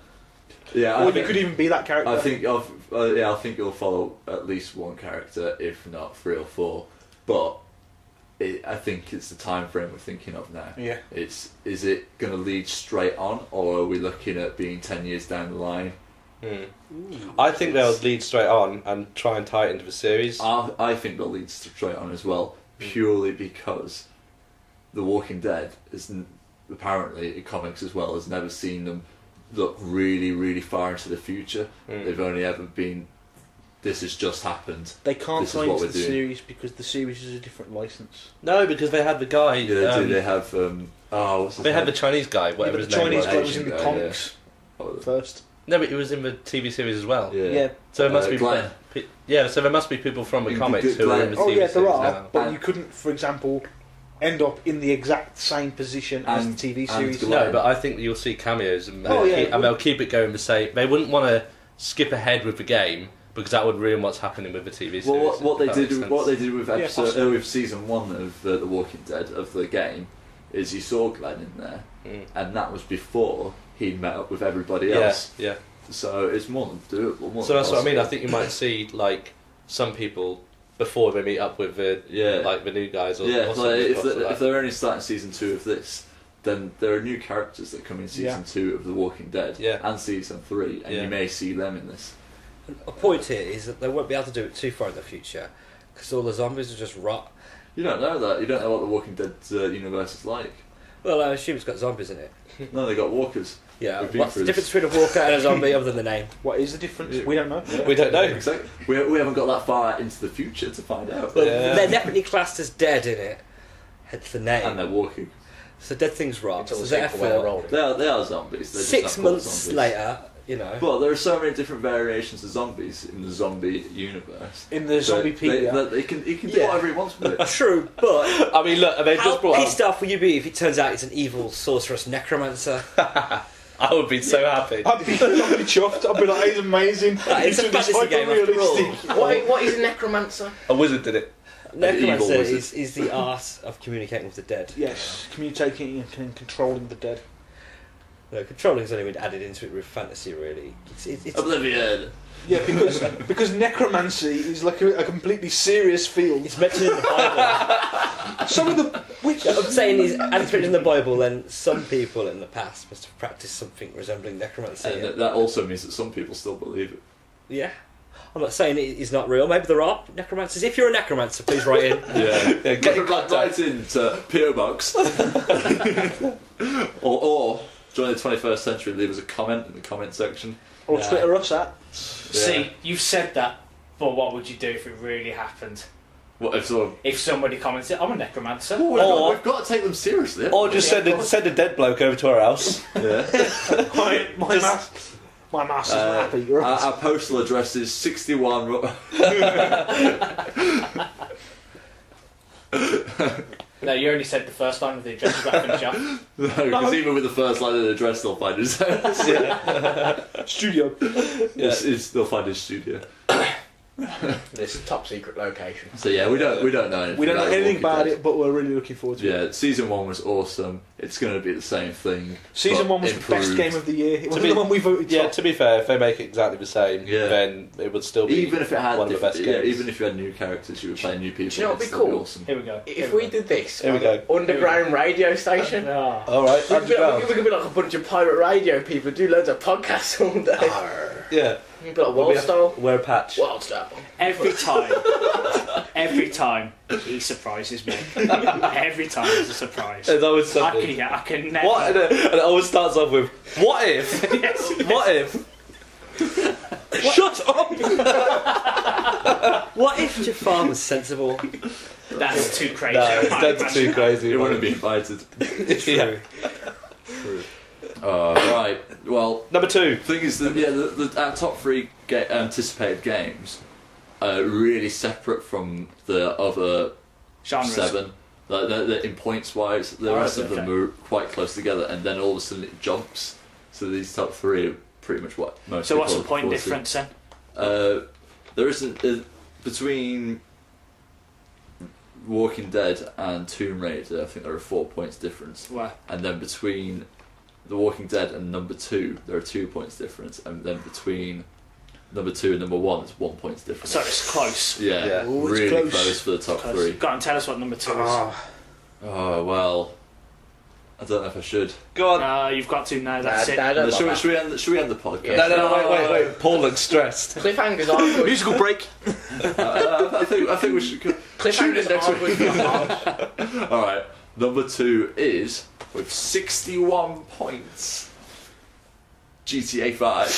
Yeah, Or you could even be that character. I think I think you'll follow at least one character, if not 3 or 4. But I think it's the time frame we're thinking of now. Yeah. Is it going to lead straight on, or are we looking at being 10 years down the line? I think they'll lead straight on and try and tie it into the series. I think they'll lead straight on as well, purely because The Walking Dead is apparently in comics as well has never seen them look really, really far into the future. They've only ever been, this has just happened. They can't This is tie what into we're the doing. series because the series is a different license. No, because they had the guy. Yeah, they do. They have what's his They had name? the Chinese guy, whatever Yeah, his but the name Chinese was. guy was in the Asian guy, comics first. No, but he was in the TV series as well. Yeah. So it must be Glenn. so there must be people from the You comics could who are Glenn. in the Oh TV yeah, series there are, now. but And- you couldn't, for example, end up in the exact same position as And- the TV and series. Glenn. No, but I think you'll see cameos and, Oh, yeah. and they'll keep it going the same. They wouldn't want to skip ahead with the game because that would ruin what's happening with the TV series. Well, what they if that did, makes sense. what they did with possibly. with season 1 of The Walking Dead of the game, is you saw Glenn in there, and that was before he met up with everybody else. Yeah. So it's more than doable. More So than that's what I mean. I possible. think you might see like some people before they meet up with the like the new guys. Or, Yeah, or like, something if across they're, like if they're only starting season 2 of this, then there are new characters that come in season 2 of The Walking Dead and season 3, and you may see them in this. A point here is that they won't be able to do it too far in the future because all the zombies will just rot. You don't know that. You don't know what The Walking Dead universe is like. Well, I assume it's got zombies in it. No, they got walkers. Yeah, We've been what's the through difference this. between a walker and a zombie other than the name? What is the difference? We don't know. We don't know. Exactly. We haven't got that far into the future to find out. Well, they're definitely classed as dead in it. Hence the name. And they're walking. So dead things rot. Until So the sequel where they're therefore, rolling. They are zombies. They're just 6 not called months zombies. later, you know. But there are so many different variations of zombies in the zombie universe. In the Zombiepedia. He can do whatever he wants with it. True, but I mean, look, they how just brought pissed off will you be if it turns out it's an evil sorceress necromancer? I would be so happy. I'd be chuffed. I'd be like, he's amazing. It's a Into this fantasy game after all. hyper-realistic- What is a necromancer? A wizard did it. Necromancer evil wizard. is the art of communicating with the dead. Yes, communicating and controlling the dead. No, controlling's only been added into it with fantasy, really. It's Oblivion. Yeah, because necromancy is like a completely serious field. It's mentioned in the Bible. Some of the which I'm saying is, as it's written in the Bible, then some people in the past must have practiced something resembling necromancy. And that also means that some people still believe it. Yeah. I'm not saying it is not real. Maybe there are necromancers. If you're a necromancer, please write in. Yeah, get right into PO Box. or join the 21st century, leave us a comment in the comment section. or Twitter us at. See, you've said that, but what would you do if it really happened? What if sort of? If somebody commented, I'm a necromancer. We've got to take them seriously. Or just send a dead bloke over to our house. Yeah. My mask is happy. You're right. Our postal address is 61. No, you only said the first line of the address. You've got to finish off. No, because even with the first line of the address, they'll find his Studio. They'll find his studio. This top secret location. So yeah, we don't know anything. We don't know about anything Walking about Dead. it, but we're really looking forward to it. Yeah, season 1 was awesome. It's going to be the same thing. Season but 1 was the best improved. game of the year. It was be- the one we voted Yeah, top. to be fair, if they make it exactly the same, then it would still be Even if it had one of the best games. even if you had new characters, you were playing new people. Do you know what'd be it'd still cool? Awesome. Here we go. If we did this Here we on go. an underground radio station, Ah. All right, we could underground. be like a bunch of pirate radio people, do loads of podcasts all day. Yeah, You'd be like Wild Style. wear a patch. Wild Style. Every time Every time he surprises me. Every time it's a surprise. There's always something. I can never. What? And it always starts off with, what if? Yes. What if? Shut up! What if Jaffar was sensible? That's too crazy. No, that's too crazy. You wouldn't be invited. Yeah. True. Right. Well, Number 2. thing is that our top 3 anticipated games are really separate from the other Genres. 7. Like they're in points wise, the rest of them are quite close together, and then all of a sudden it jumps. So these top 3 are pretty much what most. So what's the people point look forward difference then? to. There isn't between Walking Dead and Tomb Raider. I think there are 4 points difference. Wow. And then between The Walking Dead and number 2, there are 2 points difference, and then between number 2 and number 1, it's 1 point difference. So it's close. Yeah, Yeah. Ooh, it's really close. close for the top 3. Go on, tell us what number 2 is. Oh well, I don't know if I should. Go on. No, you've got to know. That's it. Should we end the podcast? Yeah. No, wait. Paul looks stressed. Cliffhangers are good. Musical break. I think we should. Cliffhangers are good for your heart. All right, number 2 is with 61 points. GTA 5.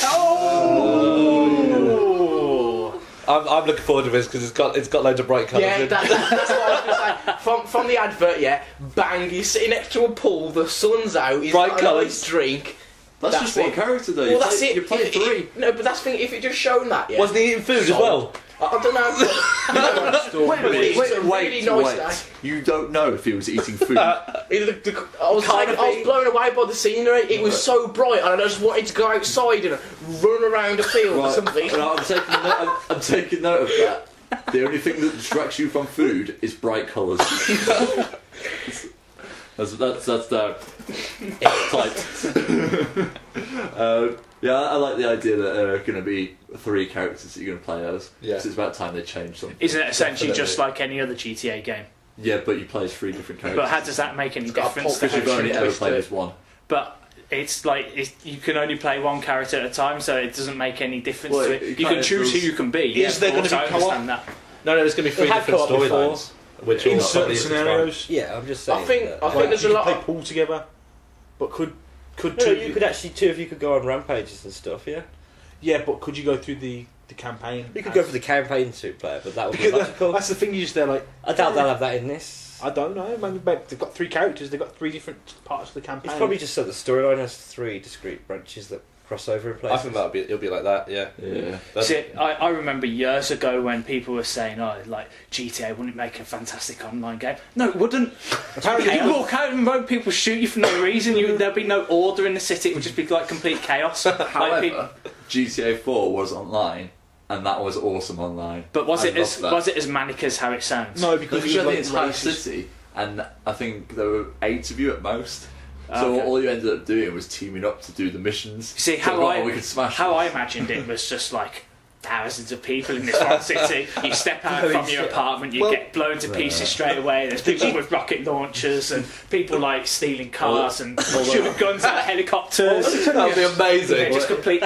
Oh! I'm looking forward to this because it's got loads of bright colours Yeah, in. that's what I was going to say. From the advert, yeah, bang, you're sitting next to a pool, the sun's out, he's Bright got a colours. nice drink. That's just one it. character though. Well, that's it. You play 3. No, but that's the thing, if it just shown that, yeah. Wasn't he eating food as well? I don't know. It's a really nice day. You don't know if he was eating food. I was blown away by the scenery. It was so bright, and I just wanted to go outside and run around a field or something. Well, I'm taking note of that. The only thing that distracts you from food is bright colours. that's typed. Yeah, I like the idea that there are going to be 3 characters that you're going to play as. Yeah. So it's about time they change something. Isn't it essentially just like any other GTA game? Yeah, but you play as 3 different characters. But how does that make any got a difference? pulp Because you've only ever Twist played it. as one. But it's like you can only play one character at a time, so it doesn't make any difference Well, to it. it You kind can of choose who does- you can be. Is there going to be I co-op? understand that. No, there's going to be 3 They had different co-op before. storylines. Which In all certain probably is scenarios. Yeah, I'm just saying. I think there's a you lot could of... play pool together, but could No, two, you could actually, 2 of you could go on rampages and stuff, yeah? yeah, but could you go through the campaign? You could go for the campaign 2-player, but that would be Because logical. that's the thing. You just they're like, I doubt they'll have that in this. I don't know. Maybe they've got 3 characters. They've got 3 different parts of the campaign. It's probably just so the storyline has 3 discrete branches that cross over in I places. think it'll be like that, yeah. Yeah. See, I remember years ago when people were saying, "Oh, like GTA wouldn't make a fantastic online game." No, it wouldn't. Apparently, You walk out and road, people shoot you for no reason. There'd be no order in the city. It would just be like complete chaos. However, GTA 4 was online, and that was awesome online. But was I it loved that. was it as manic as how it sounds? no, because Because it you was had the like entire races. city, and I think there were 8 of you at most. So Okay. all you ended up doing was teaming up to do the missions. See, So, we could smash how them. I imagined it was just like thousands of people in this one city. You step out from your apartment, you get blown to pieces straight away. There's people with rocket launchers and people like stealing cars and shooting guns out of helicopters. That would be amazing. Yeah, just complete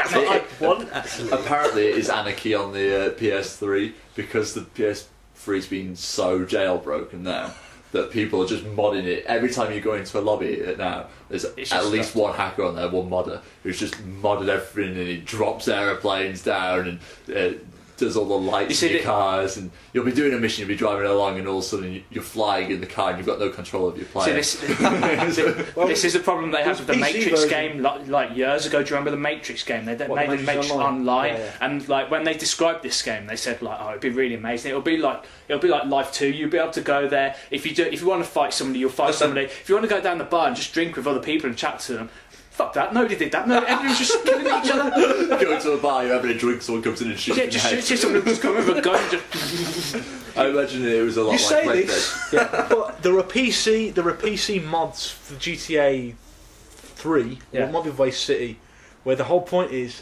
Apparently, it is anarchy on the PS3 because the PS3's been so jailbroken now that people are just modding it. Every time you go into a lobby now, there's It's at just least one hacker on there, one modder, who's just modded everything, and he drops aeroplanes down and does all the lights in your cars, and you'll be doing a mission, you'll be driving along, and all of a sudden you're flying in the car and you've got no control of your plane. See, this is a problem they had with the PC Matrix version. game like years ago. Do you remember the Matrix game? They made the Matrix Matrix Online? online, Yeah. and like when they described this game, they said like, "Oh, it'd be really amazing. It'll be like Life 2. You'll be able to go there if you want to fight somebody, you'll fight somebody. If you want to go down the bar and just drink with other people and chat to them." Fuck that, nobody did that. No, everyone's just killing each other. Go to a bar, you're having a drink, someone comes in and shoots Yeah, you in the just head. shoot someone just come with a gun and just... I imagine it was a lot You like say Red this, Dead. but there are PC mods for GTA 3, Yeah. or it might be Vice City, where the whole point is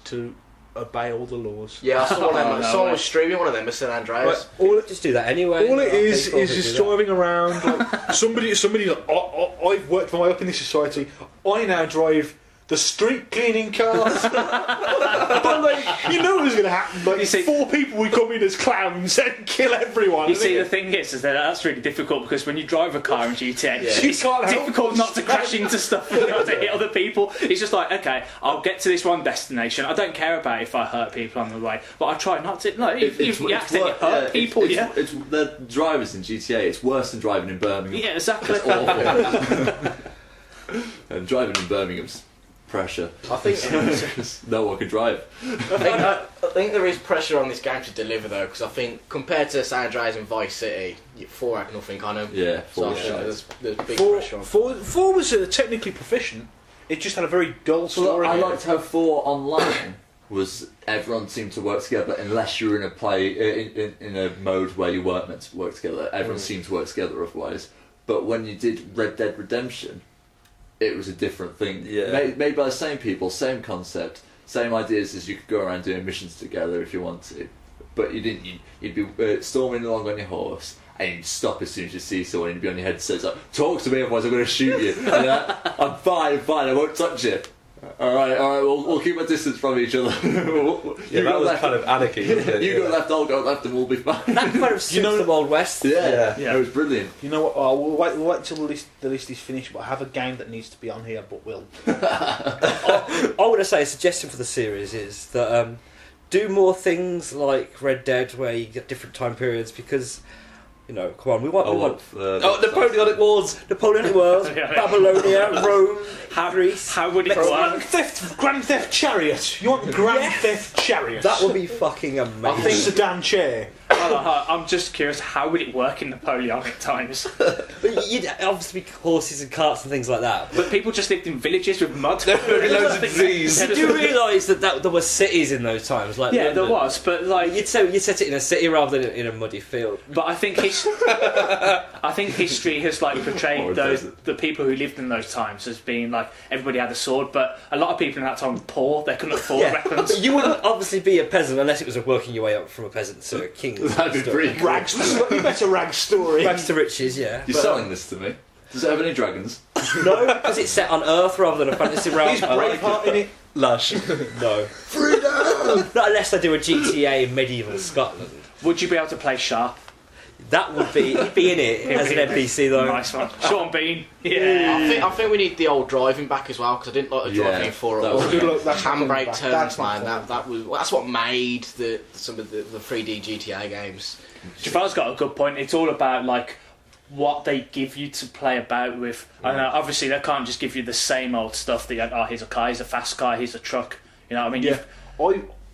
to obey all the laws. Yeah, I saw one of them. Oh, I no saw way. was streaming one of them at San Andreas. All Just do that anyway. All it is People just do that. driving around. Like, somebody like, I've worked my way up in this society. I now drive the street cleaning cars. But like, you know what was going to happen. Like, You see- 4 people would come in as clowns and kill everyone. You see, the thing is that that's really difficult because when you drive a car in GTA, You it's can't help difficult but not to crash into stuff and not to hit other people. It's just like, okay, I'll get to this one destination. I don't care about if I hurt people on the way, but I try not to. Like, if you accidentally hurt people, it's the drivers in GTA. It's worse than driving in Birmingham. yeah, exactly. It's awful. And driving in Birmingham's pressure. I think No one can drive. I think there is pressure on this game to deliver though, because I think compared to San Andreas and Vice City, 4 had nothing on them. Yeah, So I 4 think shots. there's big 4 pressure on. was technically proficient. It just had a very dull Well, story. I liked how 4 online was everyone seemed to work together unless you were in a in a mode where you weren't meant to work together. Everyone seemed to work together otherwise. But when you did Red Dead Redemption, it was a different thing. Yeah. Made by the same people, same concept, same ideas as you could go around doing missions together if you want to. But you didn't. You'd be storming along on your horse, and you'd stop as soon as you see someone, and you'd be on your headset. It's like, talk to me, otherwise I'm going to shoot you. And you're like, I'm fine, I won't touch you. All right, we'll keep a distance from each other. Yeah, that was kind of anarchy, wasn't it? You go left, I'll go left, and we'll be fine. That kind of suits the Wild West. Yeah, Yeah. it was brilliant. You know what? Oh, we'll wait till the list is finished. But I have a game that needs to be on here, but will. I want to say a suggestion for the series is that do more things like Red Dead, where you get different time periods, because come on, we want Napoleonic Wars. Napoleonic Wars, Yeah. Babylonia, Rome, Greece. How would it work? Grand Theft Chariot. You want Grand Theft Chariot? That would be fucking amazing. sedan chair. I'm just curious, how would it work in Napoleonic times? But you'd obviously be horses and carts and things like that. But people just lived in villages with mud. There would be loads of disease. Did you realise that there were cities in those times? Like Yeah, London? there was, but like, You'd set it in a city rather than in a muddy field. but I think history has like Or portrayed a those desert. the people who lived in those times as being like everybody had a sword, but a lot of people in that time were poor. They couldn't afford weapons. You wouldn't obviously be a peasant unless it was working your way up from a peasant to a king. That'd be pretty cool. Rags. You better rag story. Rags to riches, yeah. You're selling this to me. Does it have any dragons? No, because it's set on Earth rather than a fantasy realm. Is Braveheart in it? Lush. No. Freedom! Not unless they do a GTA in medieval Scotland. Would you be able to play Sharp? That would be... He'd be in it as an NPC, though. Nice one. Sean Bean. Yeah. I think we need the old driving back as well, because I didn't like the driving in 4 at that all. was Good luck, that's not coming Handbrake back. turns, That's not man. That's what made some of the 3D GTA games. Jaffar's got a good point. It's all about like what they give you to play about with. I know, obviously they can't just give you the same old stuff that you had, here's a car, he's a fast car, here's a truck. You know what I mean? Yeah,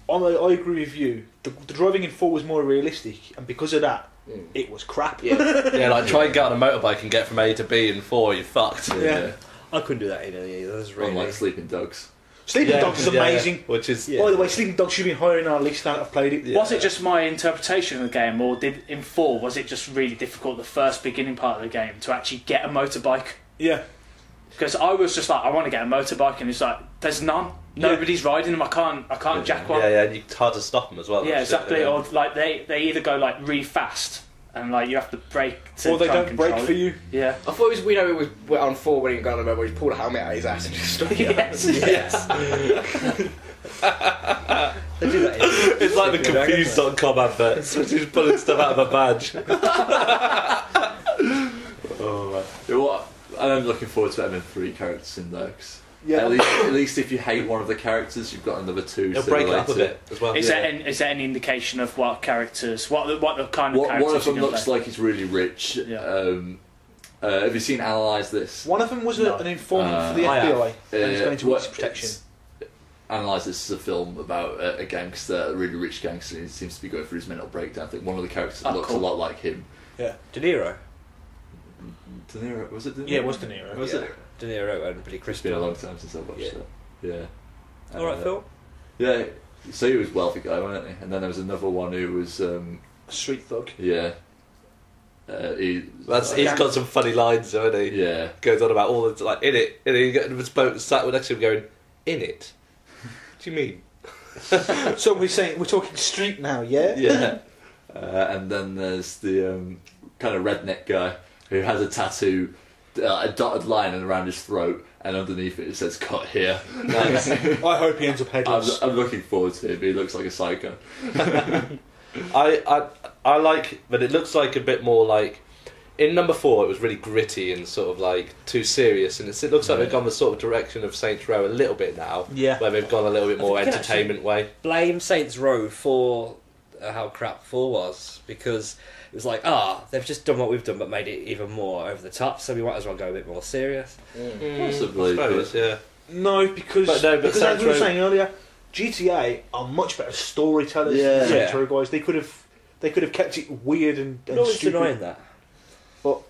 I agree with you. The driving in 4 was more realistic, and because of that, it was crap. Yeah. Yeah, like try and get on a motorbike and get from A to B in 4, you're fucked. Yeah. I couldn't do that in any of those, really. Unlike Sleeping Dogs. Sleeping Dogs is amazing. Which is Yeah. By the way, Sleeping Dogs should have been higher in our list now that I've played it. Was it just my interpretation of the game, or did in 4 was it just really difficult the first beginning part of the game to actually get a motorbike? Yeah. Because I was just like, I want to get a motorbike, and it's like, there's none. Nobody's riding them. I can't jack one. yeah, and it's hard to stop them as well. Yeah, That's it, exactly. yeah. Or like they either go like really fast, and like you have to brake to Or they try and don't break control for it. you. Yeah. I thought it was on 4 when he got on the motor, where he pulled a helmet out of his ass and just stuck it. Yes. They do that in It's like the Sleeping Dragon, confused.com adverts, which is pulling stuff out of a badge. Oh, right. You know what? I'm looking forward to having 3 characters in there. 'Cause Yeah. at least if you hate one of the characters, you've got another 2. It'll to break it relate up a to. bit as well. Is there any indication of what characters, what the kind of characters? One of them you're gonna looks play? like he's really rich. Yeah. Have you seen Analyze This? One of them was No. an informant for the I have. FBI, and he's going into witness protection. Analyze This is a film about a gangster, a really rich gangster, and he seems to be going through his mental breakdown. I think one of the characters looks cool. a lot like him. De Niro. De Niro, was it De Niro? Yeah, it was De Niro. Was Yeah. it? De Niro and Billy It's been a long Crystal. time since I watched Yeah. it. Yeah. Alright, Phil. Yeah, so he was a wealthy guy, wasn't he? And then there was another one who was, Street thug. yeah. He's got some funny lines, though, hasn't he? Yeah. Goes on about all the like in it, and he got this boat sat next to him going, in it. What do you mean? So we're talking street now, yeah? Yeah. And then there's the kind of redneck guy who has a tattoo, a dotted line around his throat, and underneath it says "cut here." Nice. I hope he ends up headless. I'm looking forward to it. But he looks like a psycho. I like, but it looks like a bit more like. In number 4, it was really gritty and sort of like too serious, and it looks like they've gone the sort of direction of Saints Row a little bit now. Yeah. Where they've gone a little bit more think you can entertainment way. Blame Saints Row for how crap 4 was, because it was like, they've just done what we've done but made it even more over the top, so we might as well go a bit more serious. Possibly, Suppose, yeah. No, because as we were saying earlier, GTA are much better storytellers than Saints Row guys. They could have kept it weird and Always stupid. denying that. But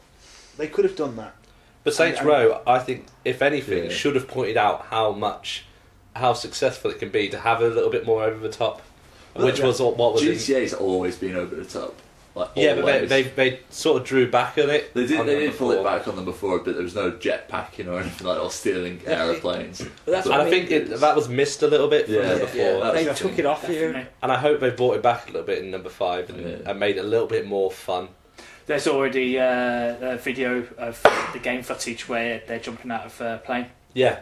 they could have done that. But Saints Row, I think, if anything, should have pointed out how successful it can be to have a little bit more over the top, which was what was GTA's always been over the top. Like, yeah, but always. they sort of drew back at it. They did pull it back on them before, but there was no jetpacking or anything like that, or stealing aeroplanes. That's And I think that was missed a little bit from number 4. They took it off you. And I hope they brought it back a little bit in number 5 and made it a little bit more fun. There's already a video of the game footage where they're jumping out of a plane. Yeah.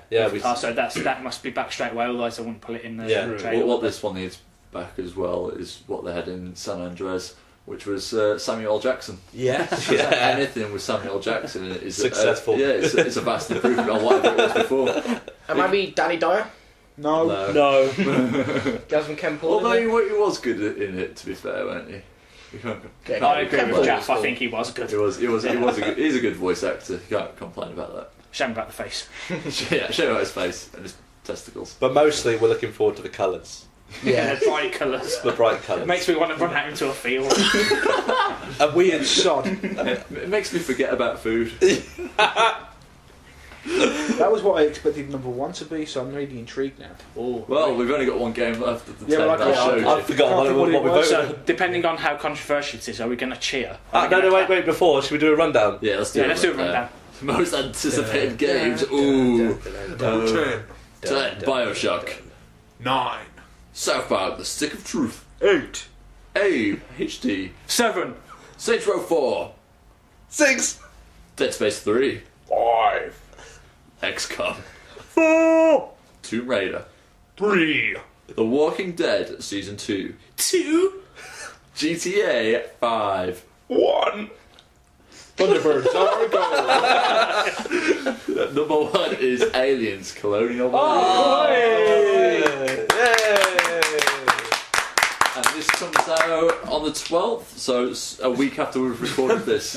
So that must be back straight away, otherwise I wouldn't put it in the trailer. Well, what this one needs back as well is what they had in San Andreas, which was Samuel L. Jackson. Yeah. Anything with Samuel L. Jackson in it is successful. It's a vast improvement on whatever it was before. And maybe Danny Dyer? No. Jasmine Kemp. Although he was good in it, to be fair, weren't he? I agree with Jaff. I think he was good. He's a good voice actor. You can't complain about that. Shame about the face. Yeah, shame about his face and his testicles. But mostly we're looking forward to the colours. Yeah, the bright colours. The bright colours. It makes me want to run out into a field. A weird sod. It makes me forget about food. That was what I expected number 1 to be, so I'm really intrigued now. Well, we've only got one game left of the 10 but that I showed you. I forgot what we voted So, on. depending on how controversial it is, are we going to cheer? Wait, before, should we do a rundown? Yeah, let's do a rundown. Most anticipated games. Ooh. 10. Bioshock. 9. South Park, The Stick of Truth. 8. HD. 7. Saints Row 4. 6. Dead Space 3. 5. XCOM. 4. Tomb Raider. 3. The Walking Dead Season 2. 2. GTA 5. 1. Thunderbirds are go. Number 1 is Aliens Colonial Yay! And this comes out on the 12th, so it's a week after we've recorded this.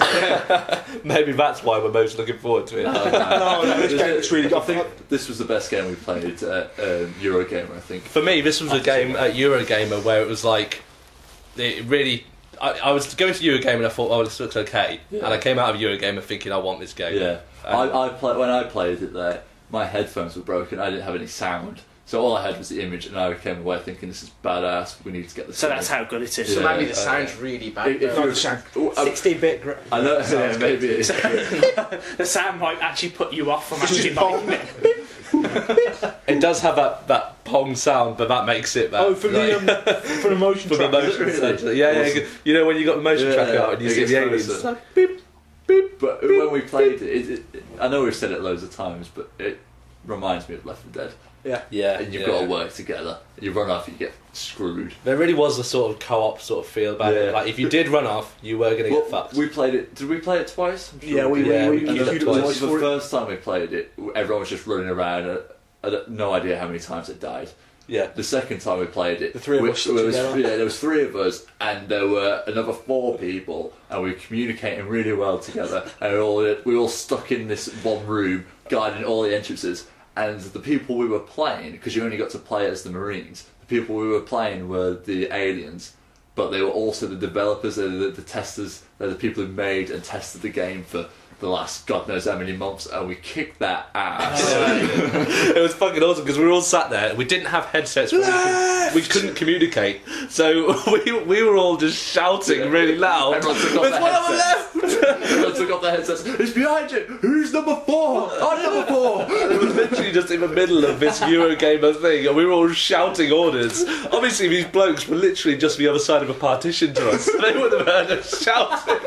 Maybe that's why we're most looking forward to it. No, this game looks really good. I think this was the best game we played at Eurogamer, I think. For me, this was a game at Eurogamer where it was like, it really. I was going to Eurogamer and I thought, this looks okay. Yeah. And I came out of Eurogamer thinking, I want this game. Yeah. When I played it there, my headphones were broken, I didn't have any sound. So all I had was the image, and I came away thinking, this is badass, we need to get this. So that's how good it is. So maybe the sound's really bad. Not the sound. 16-bit. I know, maybe it is. The sound might actually put you off from actually buying it. It does have that pong sound, but that makes it that. For the motion tracker. For the motion sensor. Yeah. You know when you got the motion tracker out and you see the aliens. It's like, beep, beep. But when we played it, I know we've said it loads of times, but it reminds me of Left 4 Dead. Yeah. And you've got to work together. You run off, you get screwed. There really was a sort of co-op sort of feel about it. Like if you did run off, you were going to get fucked. We played it. Did we play it twice? Yeah, we queued it twice. The first time we played it, everyone was just running around. I had no idea how many times it died. Yeah. The second time we played it, the three of us together. There was 3 of us, and there were another 4 people, and we were communicating really well together. And we were all stuck in this one room, guarding all the entrances. And the people we were playing, because you only got to play as the Marines, the people we were playing were the aliens, but they were also the developers, they're the testers, they're the people who made and tested the game for the last God knows how many months, and we kicked that ass. It was fucking awesome because we were all sat there. We didn't have headsets. We couldn't communicate, so we were all just shouting really loud. Everyone took off their headsets. Everyone took off their headsets. It's behind you. Who's number 4? I'm number 4. It was literally just in the middle of this Eurogamer thing, and we were all shouting orders. Obviously, these blokes were literally just the other side of a partition to us. They would have heard us shouting.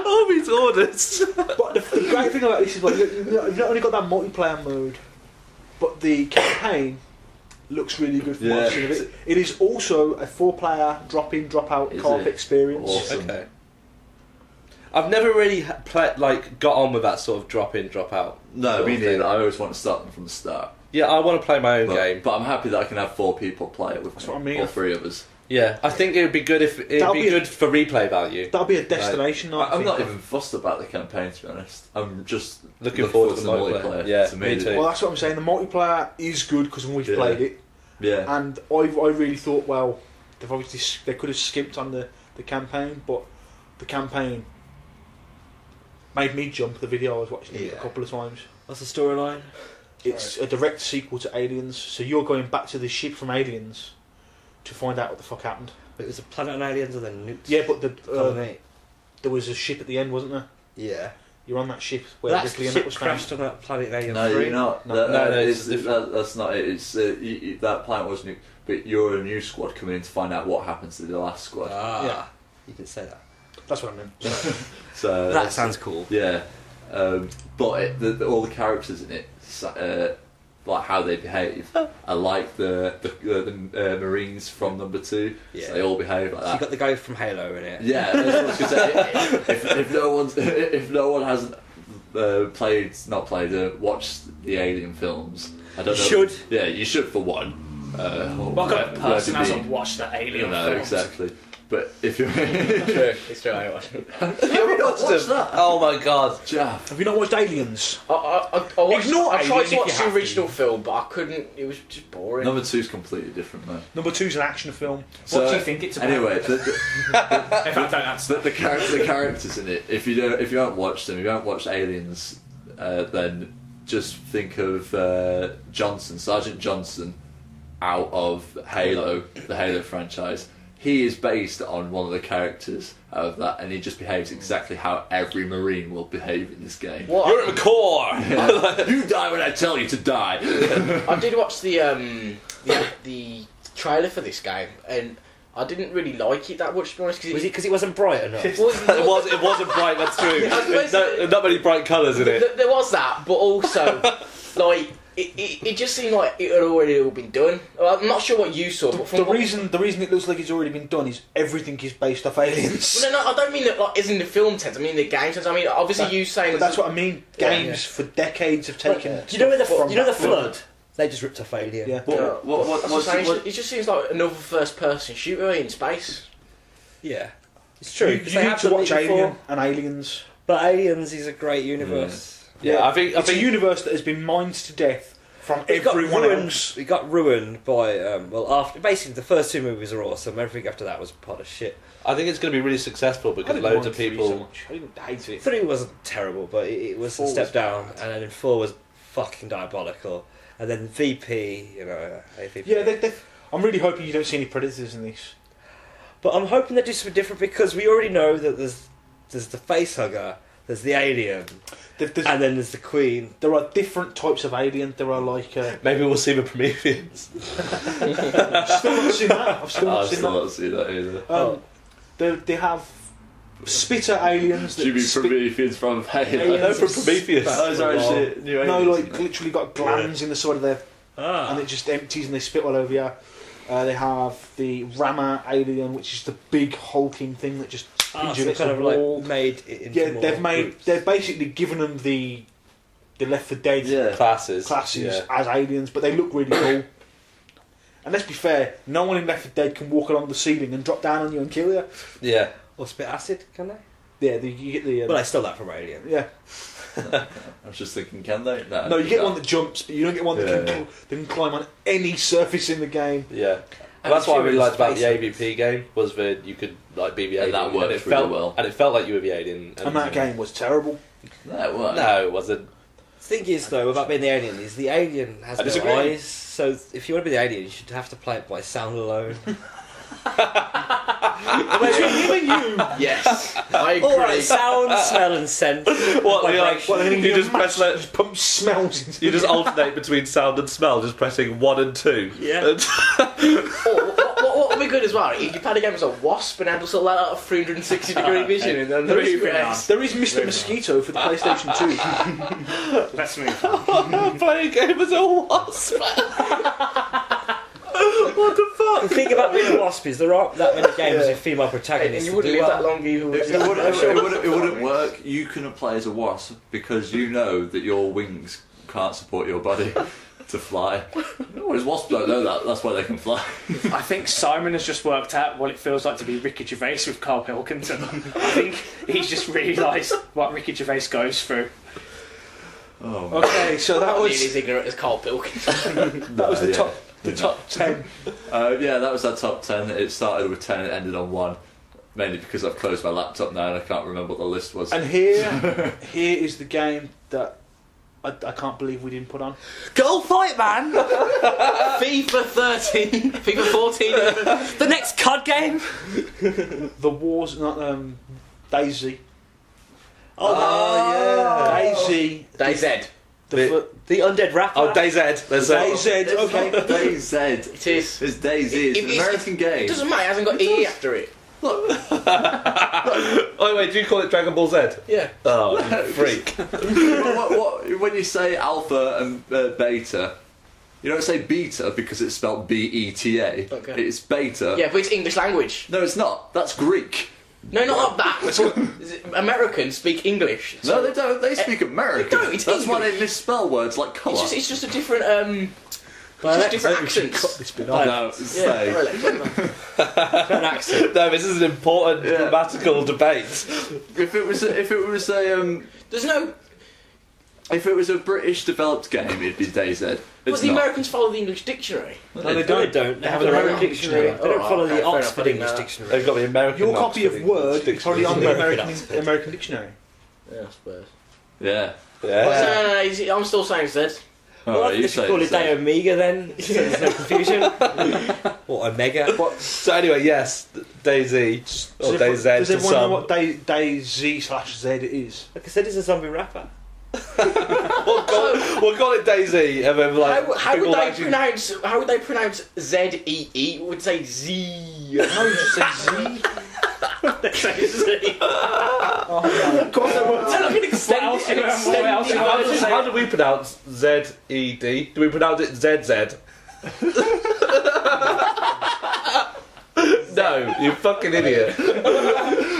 All these orders. But the great thing about this is like you've not only got that multiplayer mode, but the campaign looks really good from what I've seen of it. It is also a 4-player drop-in, drop-out co-op experience. Awesome. Okay. I've never really got on with that sort of drop-in, drop-out. No, me neither. I always want to start them from the start. Yeah, I want to play my own game. But I'm happy that I can have 4 people play it with That's me, what I mean. or 3 of us. Yeah, I think it would be good if good for replay value. That'll be a destination night. I'm not even fussed about the campaign, to be honest. I'm just looking forward to the multiplayer. Yeah, to me too. Well, that's what I'm saying. The multiplayer is good because we've played it. Yeah. And I really thought, well, they could have skipped on the campaign, but the campaign made me jump the video I was watching it a couple of times. What's the storyline? It's a direct sequel to Aliens, so you're going back to the ship from Aliens to find out what the fuck happened. It was a planet on aliens and then nukes. Yeah, but colony. there was a ship at the end, wasn't there? Yeah. You're on that ship where That Ripley and ship that was crashed found. on that planet in Alien No, 3. you're not. No, That's not it. It's that planet was new, but you're a new squad coming in to find out what happens to the last squad. Yeah. You did say that. That's what I meant. So That sounds cool. Yeah, but all the characters in it, like how they behave, I like the Marines from number 2. Yeah. So they all behave like So that. you got the guy from Halo in it. Yeah, that's what I was gonna say. if no one hasn't watched the Alien films, I don't know. Should. Yeah, you should for one. What kind of person hasn't watched that Alien No, film? exactly. But if you're It's true, I watched it. have you not watched that? Oh my god. Jaff. Have you not watched Aliens? I watched, Ignore I tried Ayden to if watch you the have original film, but I couldn't. It was just boring. Number 2's completely different, though. Number 2's an action film. What do you think it's about? Anyway, In fact, don't answer. the characters in it. If you haven't watched them, if you haven't watched Aliens, then just think of Sergeant Johnson, out of Halo, the Halo franchise. He is based on one of the characters out of that, and he just behaves exactly how every Marine will behave in this game. What? You're at the core! You die when I tell you to die. I did watch the trailer for this game, and I didn't really like it that much, to be honest. Was it because it wasn't bright enough? It wasn't bright, that's true. Not many bright colours in it. There was that, but also, like, it just seemed like it had already all been done. Well, I'm not sure what you saw, but The reason it looks like it's already been done is everything is based off Aliens. Well, no, I don't mean that like as in the film sense. I mean the game sense. I mean, obviously you saying But that's what I mean. Games for decades have taken. You know where the stuff from that film. flood? They just ripped off Alien. Yeah. That's what I'm saying. It just seems like another first-person shooter in space. Yeah. It's true. You 'cause they need have to done watch it before. Alien and Aliens. But Aliens is a great universe. Yeah, I It's think a universe that has been mined to death from It got everyone ruined. else. It got ruined by after basically the first 2 movies are awesome. Everything after that was a pot of shit. I think it's going to be really successful because loads of people. So much. I didn't hate it. 3 wasn't terrible, but it was a 4 step was down, and then 4 was fucking diabolical. And then VP, AVP. Yeah, I'm really hoping you don't see any predators in this. But I'm hoping they do something different because we already know that there's the facehugger, there's the alien, and then there's the queen. There are different types of alien. There are like. Maybe we'll see the Prometheans. I've still not seen that. I've still not I've seen still that. not seen that either. They have spitter aliens. Do you mean Prometheans from Halo? Aliens No, from of Prometheus. Oh, sorry, shit. New No, aliens, like isn't it? literally got glands in the side of their, and it just empties and they spit all over you. They have the Rama alien, which is the big hulking thing that just So they injures kind a of wall. like made it into Yeah, more groups. they've basically given them the Left 4 Dead Classes. classes as aliens, but they look really cool. And let's be fair, no one in Left 4 Dead can walk along the ceiling and drop down on you and kill you. Yeah. Or spit acid, can they? Yeah, you get the. Well, I stole that from Alien. Yeah. I was just thinking, can they? No, you get one that jumps, but you don't get one that Yeah. that can climb on any surface in the game. Yeah. And that's what I really liked about the Space AVP game was that you could like be the And alien, that worked it really felt well. and it felt like you were the alien. And that game was terrible. No, it weren't. No, it wasn't. The thing is, though, about being the alien is the alien has I no disagree. eyes. So if you want to be the alien, you should have to play it by sound alone. Even you. Yes, I agree. All right, sound, smell, and scent. What? Vibration. You just press like just pump smells into you just alternate between sound and smell, just pressing 1 and 2. Yeah. What be good as well if you played a game as a Wasp and had sort of like 360-degree vision and then There is Mr. Mosquito for the PlayStation 2. Let's move on. I'm playing a game as a wasp. What the fuck? The thing about being a wasp is there aren't that many games with female protagonists. And you wouldn't live that long either. Would you? It wouldn't work. You couldn't play as a wasp because you know that your wings can't support your body to fly. Whereas wasps don't know that. That's why they can fly. I think Simon has just worked out what it feels like to be Ricky Gervais with Carl Pilkington. I think he's just realised what Ricky Gervais goes through. Oh, man. Okay, so that Nearly was as ignorant as Carl Pilkington. that was the top 10. Yeah, that was our top 10. It started with 10 and it ended on 1. Mainly because I've closed my laptop now and I can't remember what the list was. And here is the game that I can't believe we didn't put on. Goal fight, man! FIFA 13, FIFA 14. The next COD game. The Wars, not Daisy. Yeah. Daisy. DayZ. The undead rapper. Oh, DayZ. There's DayZ. Okay. DayZ. It is. It's Daisy. It's an American game. It doesn't matter. It hasn't got E after it. Oh wait, do you call it Dragon Ball Z? Yeah. Oh, you freak. what, when you say alpha and beta, you don't say beta because it's spelled B-E-T-A. Okay. It's beta. Yeah, but it's English language. No, it's not. That's Greek. No, not that. Americans speak English. No, they don't. They speak American. They don't, it's That's why English. they misspell words like colour. It's just a different different accents. This bit I off. know. Yeah, Say. An accent. No, this is an important grammatical debate. If it was a There's no. if it was a British developed game, it'd be DayZ. But It's the not. Americans follow the English dictionary. No, No, they they don't. don't. They have their their own own dictionary. dictionary. They don't follow Okay, the fair enough, Oxford I think English that. dictionary. They've got the American. Your copy of Oxford Word is probably on the American American dictionary. Yeah, I suppose. Yeah. Yeah. No, I'm still saying Z. Well, Alright, I should call it Day Omega then, so there's no confusion. Or Omega. So anyway, yes, Daisy or DayZ. Does to everyone know some. what Daisy/Z is? Like I said, it's a zombie rapper. We'll call it Daisy, and then like How people would they actually- pronounce? How would they pronounce Z-E-E? Would say Z. No, you just say Z. They say Z. Of course they won't. So like an extended. else you want? What else you want? How do we pronounce Z-E-D? Do we pronounce it Z-Z? No, you fucking idiot.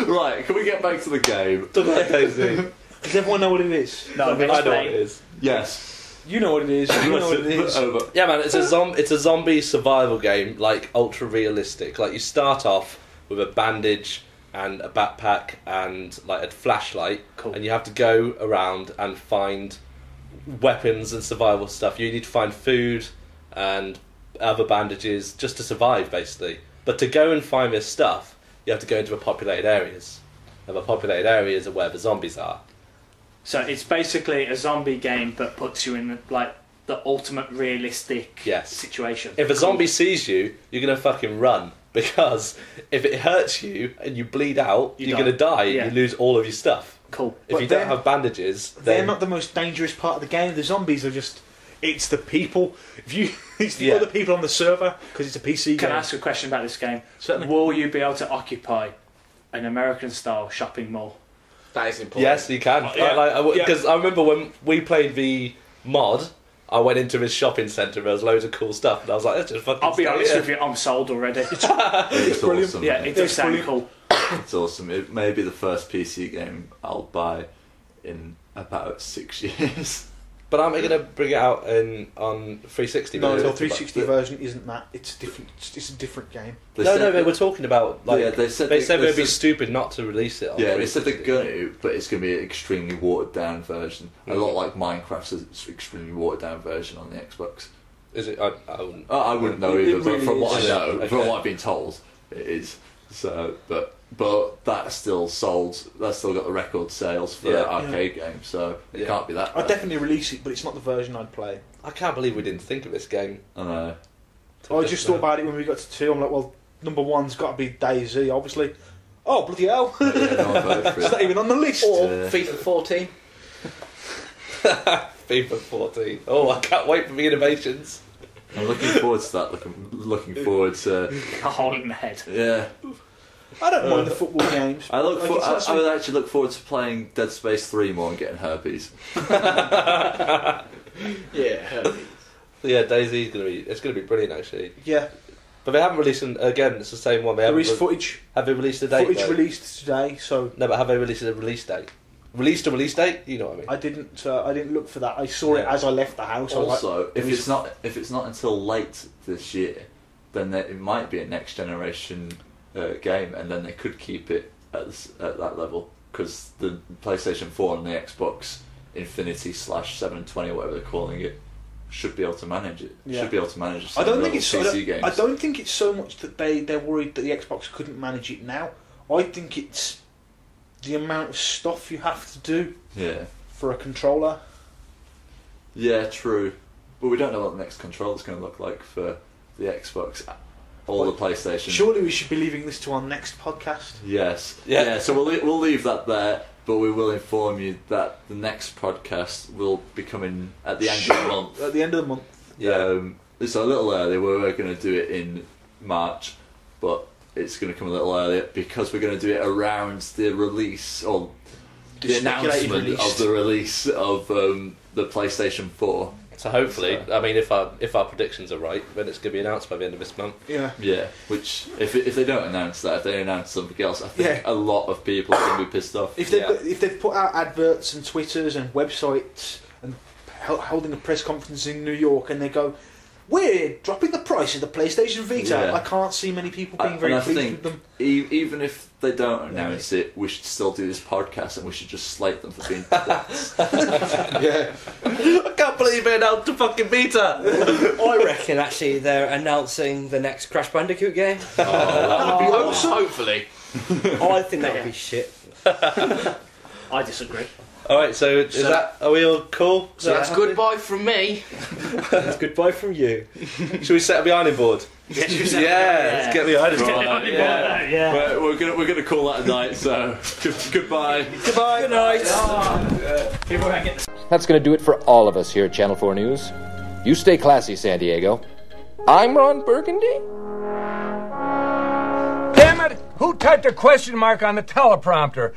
Right, can we get back to the game? Talk about Daisy. Does everyone know what it is? No, I know what it is. Yes. You know what it is. You know what it is. Over. Yeah, man, it's a zombie survival game, like ultra realistic. Like you start off with a bandage and a backpack and like a flashlight, Cool. and you have to go around and find weapons and survival stuff. You need to find food and other bandages just to survive, basically. But to go and find this stuff, you have to go into the populated areas, and the populated areas are where the zombies are. So it's basically a zombie game, but puts you in like the ultimate realistic Yes. situation. If a zombie sees you, you're gonna fucking run, because if it hurts you and you bleed out, You you're die. gonna die. Yeah. You lose all of your stuff. Cool. If But you don't then- have bandages, They're then not the most dangerous part of the game. The zombies are just. It's the people. It's the Yeah. other people on the server because it's a PC Can game. I ask a question about this game? Certainly. Will you be able to occupy an American-style shopping mall? That is important. yes, you can. Yeah. Because I remember when we played the mod, I went into this shopping centre. There was loads of cool stuff, and I was like, "Let's just fucking." I'll be stay honest here." with you, I'm sold already. It's brilliant. awesome. Yeah, it does It's sound brilliant. cool. It's awesome. It may be the first PC game I'll buy in about 6 years. But aren't we going to bring it out on 360? No, We're the talking 360 about- version isn't that. It's different. It's a different game. They No, said- but we're talking about like Yeah, they said they said they it'd be said- stupid not to release it. On Yeah, they said they're 360. going to, but it's going to be an extremely watered down version. A lot like Minecraft's an extremely watered down version on the Xbox. Is it? I wouldn't. I wouldn't know It either, but really from what is. I know, Okay. from what I've been told, it is. So, but that's still sold. That's still got the record sales for Yeah. arcade games. So it Yeah. can't be that. I'd bad. definitely release it, but it's not the version I'd play. I can't believe we didn't think of this game. I know. I just thought about it when we got to 2. I'm like, well, number 1's got to be DayZ, obviously. Oh, bloody hell! Yeah, no, I voted for It's it. not even on the list. Or Yeah. FIFA 14. FIFA 14. Oh, I can't wait for the innovations. I'm looking forward to that. Looking forward to A hole in the head. yeah. I don't mind the football games. I Like, it's I actually- would actually look forward to playing Dead Space 3 more and getting herpes. Yeah. Yeah, DayZ's it's gonna be brilliant actually. Yeah, But they haven't released again. It's the same one. They there haven't is footage. Have they released a date? Footage though? released today, so No, but have they released a release date? Released a release date? You know what I mean? I didn't look for that. I saw it as I left the house. I was like, Also, if it's not until late this year, then it might be a next generation game, and then they could keep it at that level because the PlayStation 4 and the Xbox Infinity/720 or whatever they're calling it should be able to manage it. Yeah. Should be able to manage. I don't think it's PC games. I don't think it's so much that they're worried that the Xbox couldn't manage it now. I think it's the amount of stuff you have to do Yeah. for a controller. Yeah, true. But we don't know what the next controller's going to look like for the Xbox or the PlayStation. Surely we should be leaving this to our next podcast. Yes. Yeah. Yeah. So we'll leave that there, but we will inform you that the next podcast will be coming at the end of the month. At the end of the month. It's a little early. We were going to do it in March, but it's going to come a little earlier because we're going to do it around the release or the speculated announcement release. of the release of the PlayStation 4. So hopefully, I mean, if our predictions are right, then it's going to be announced by the end of this month. Yeah. Yeah, which if they don't announce that, if they announce something else, I think Yeah. a lot of people are going to be pissed off. If they've put out adverts and Twitters and websites and holding a press conference in New York and they go, "We're dropping the price of the PlayStation Vita," Yeah. I can't see many people being very and I pleased think with them. even if they don't announce it, we should still do this podcast and we should just slate them for being twats. Yeah. I can't believe they announced the fucking beta. I reckon actually they're announcing the next Crash Bandicoot game. That would be awesome. Hopefully. I think that would be shit. I disagree. All right, so are we all cool? Is So that that's happy? goodbye from me. It's goodbye from you. Should we set up the ironing board? Yeah, Let's get the ironing board. Right, yeah. We're gonna call that a night. So goodbye. Goodbye. Good night. That's going to do it for all of us here at Channel 4 News. You stay classy, San Diego. I'm Ron Burgundy. Damn it! Who typed a question mark on the teleprompter?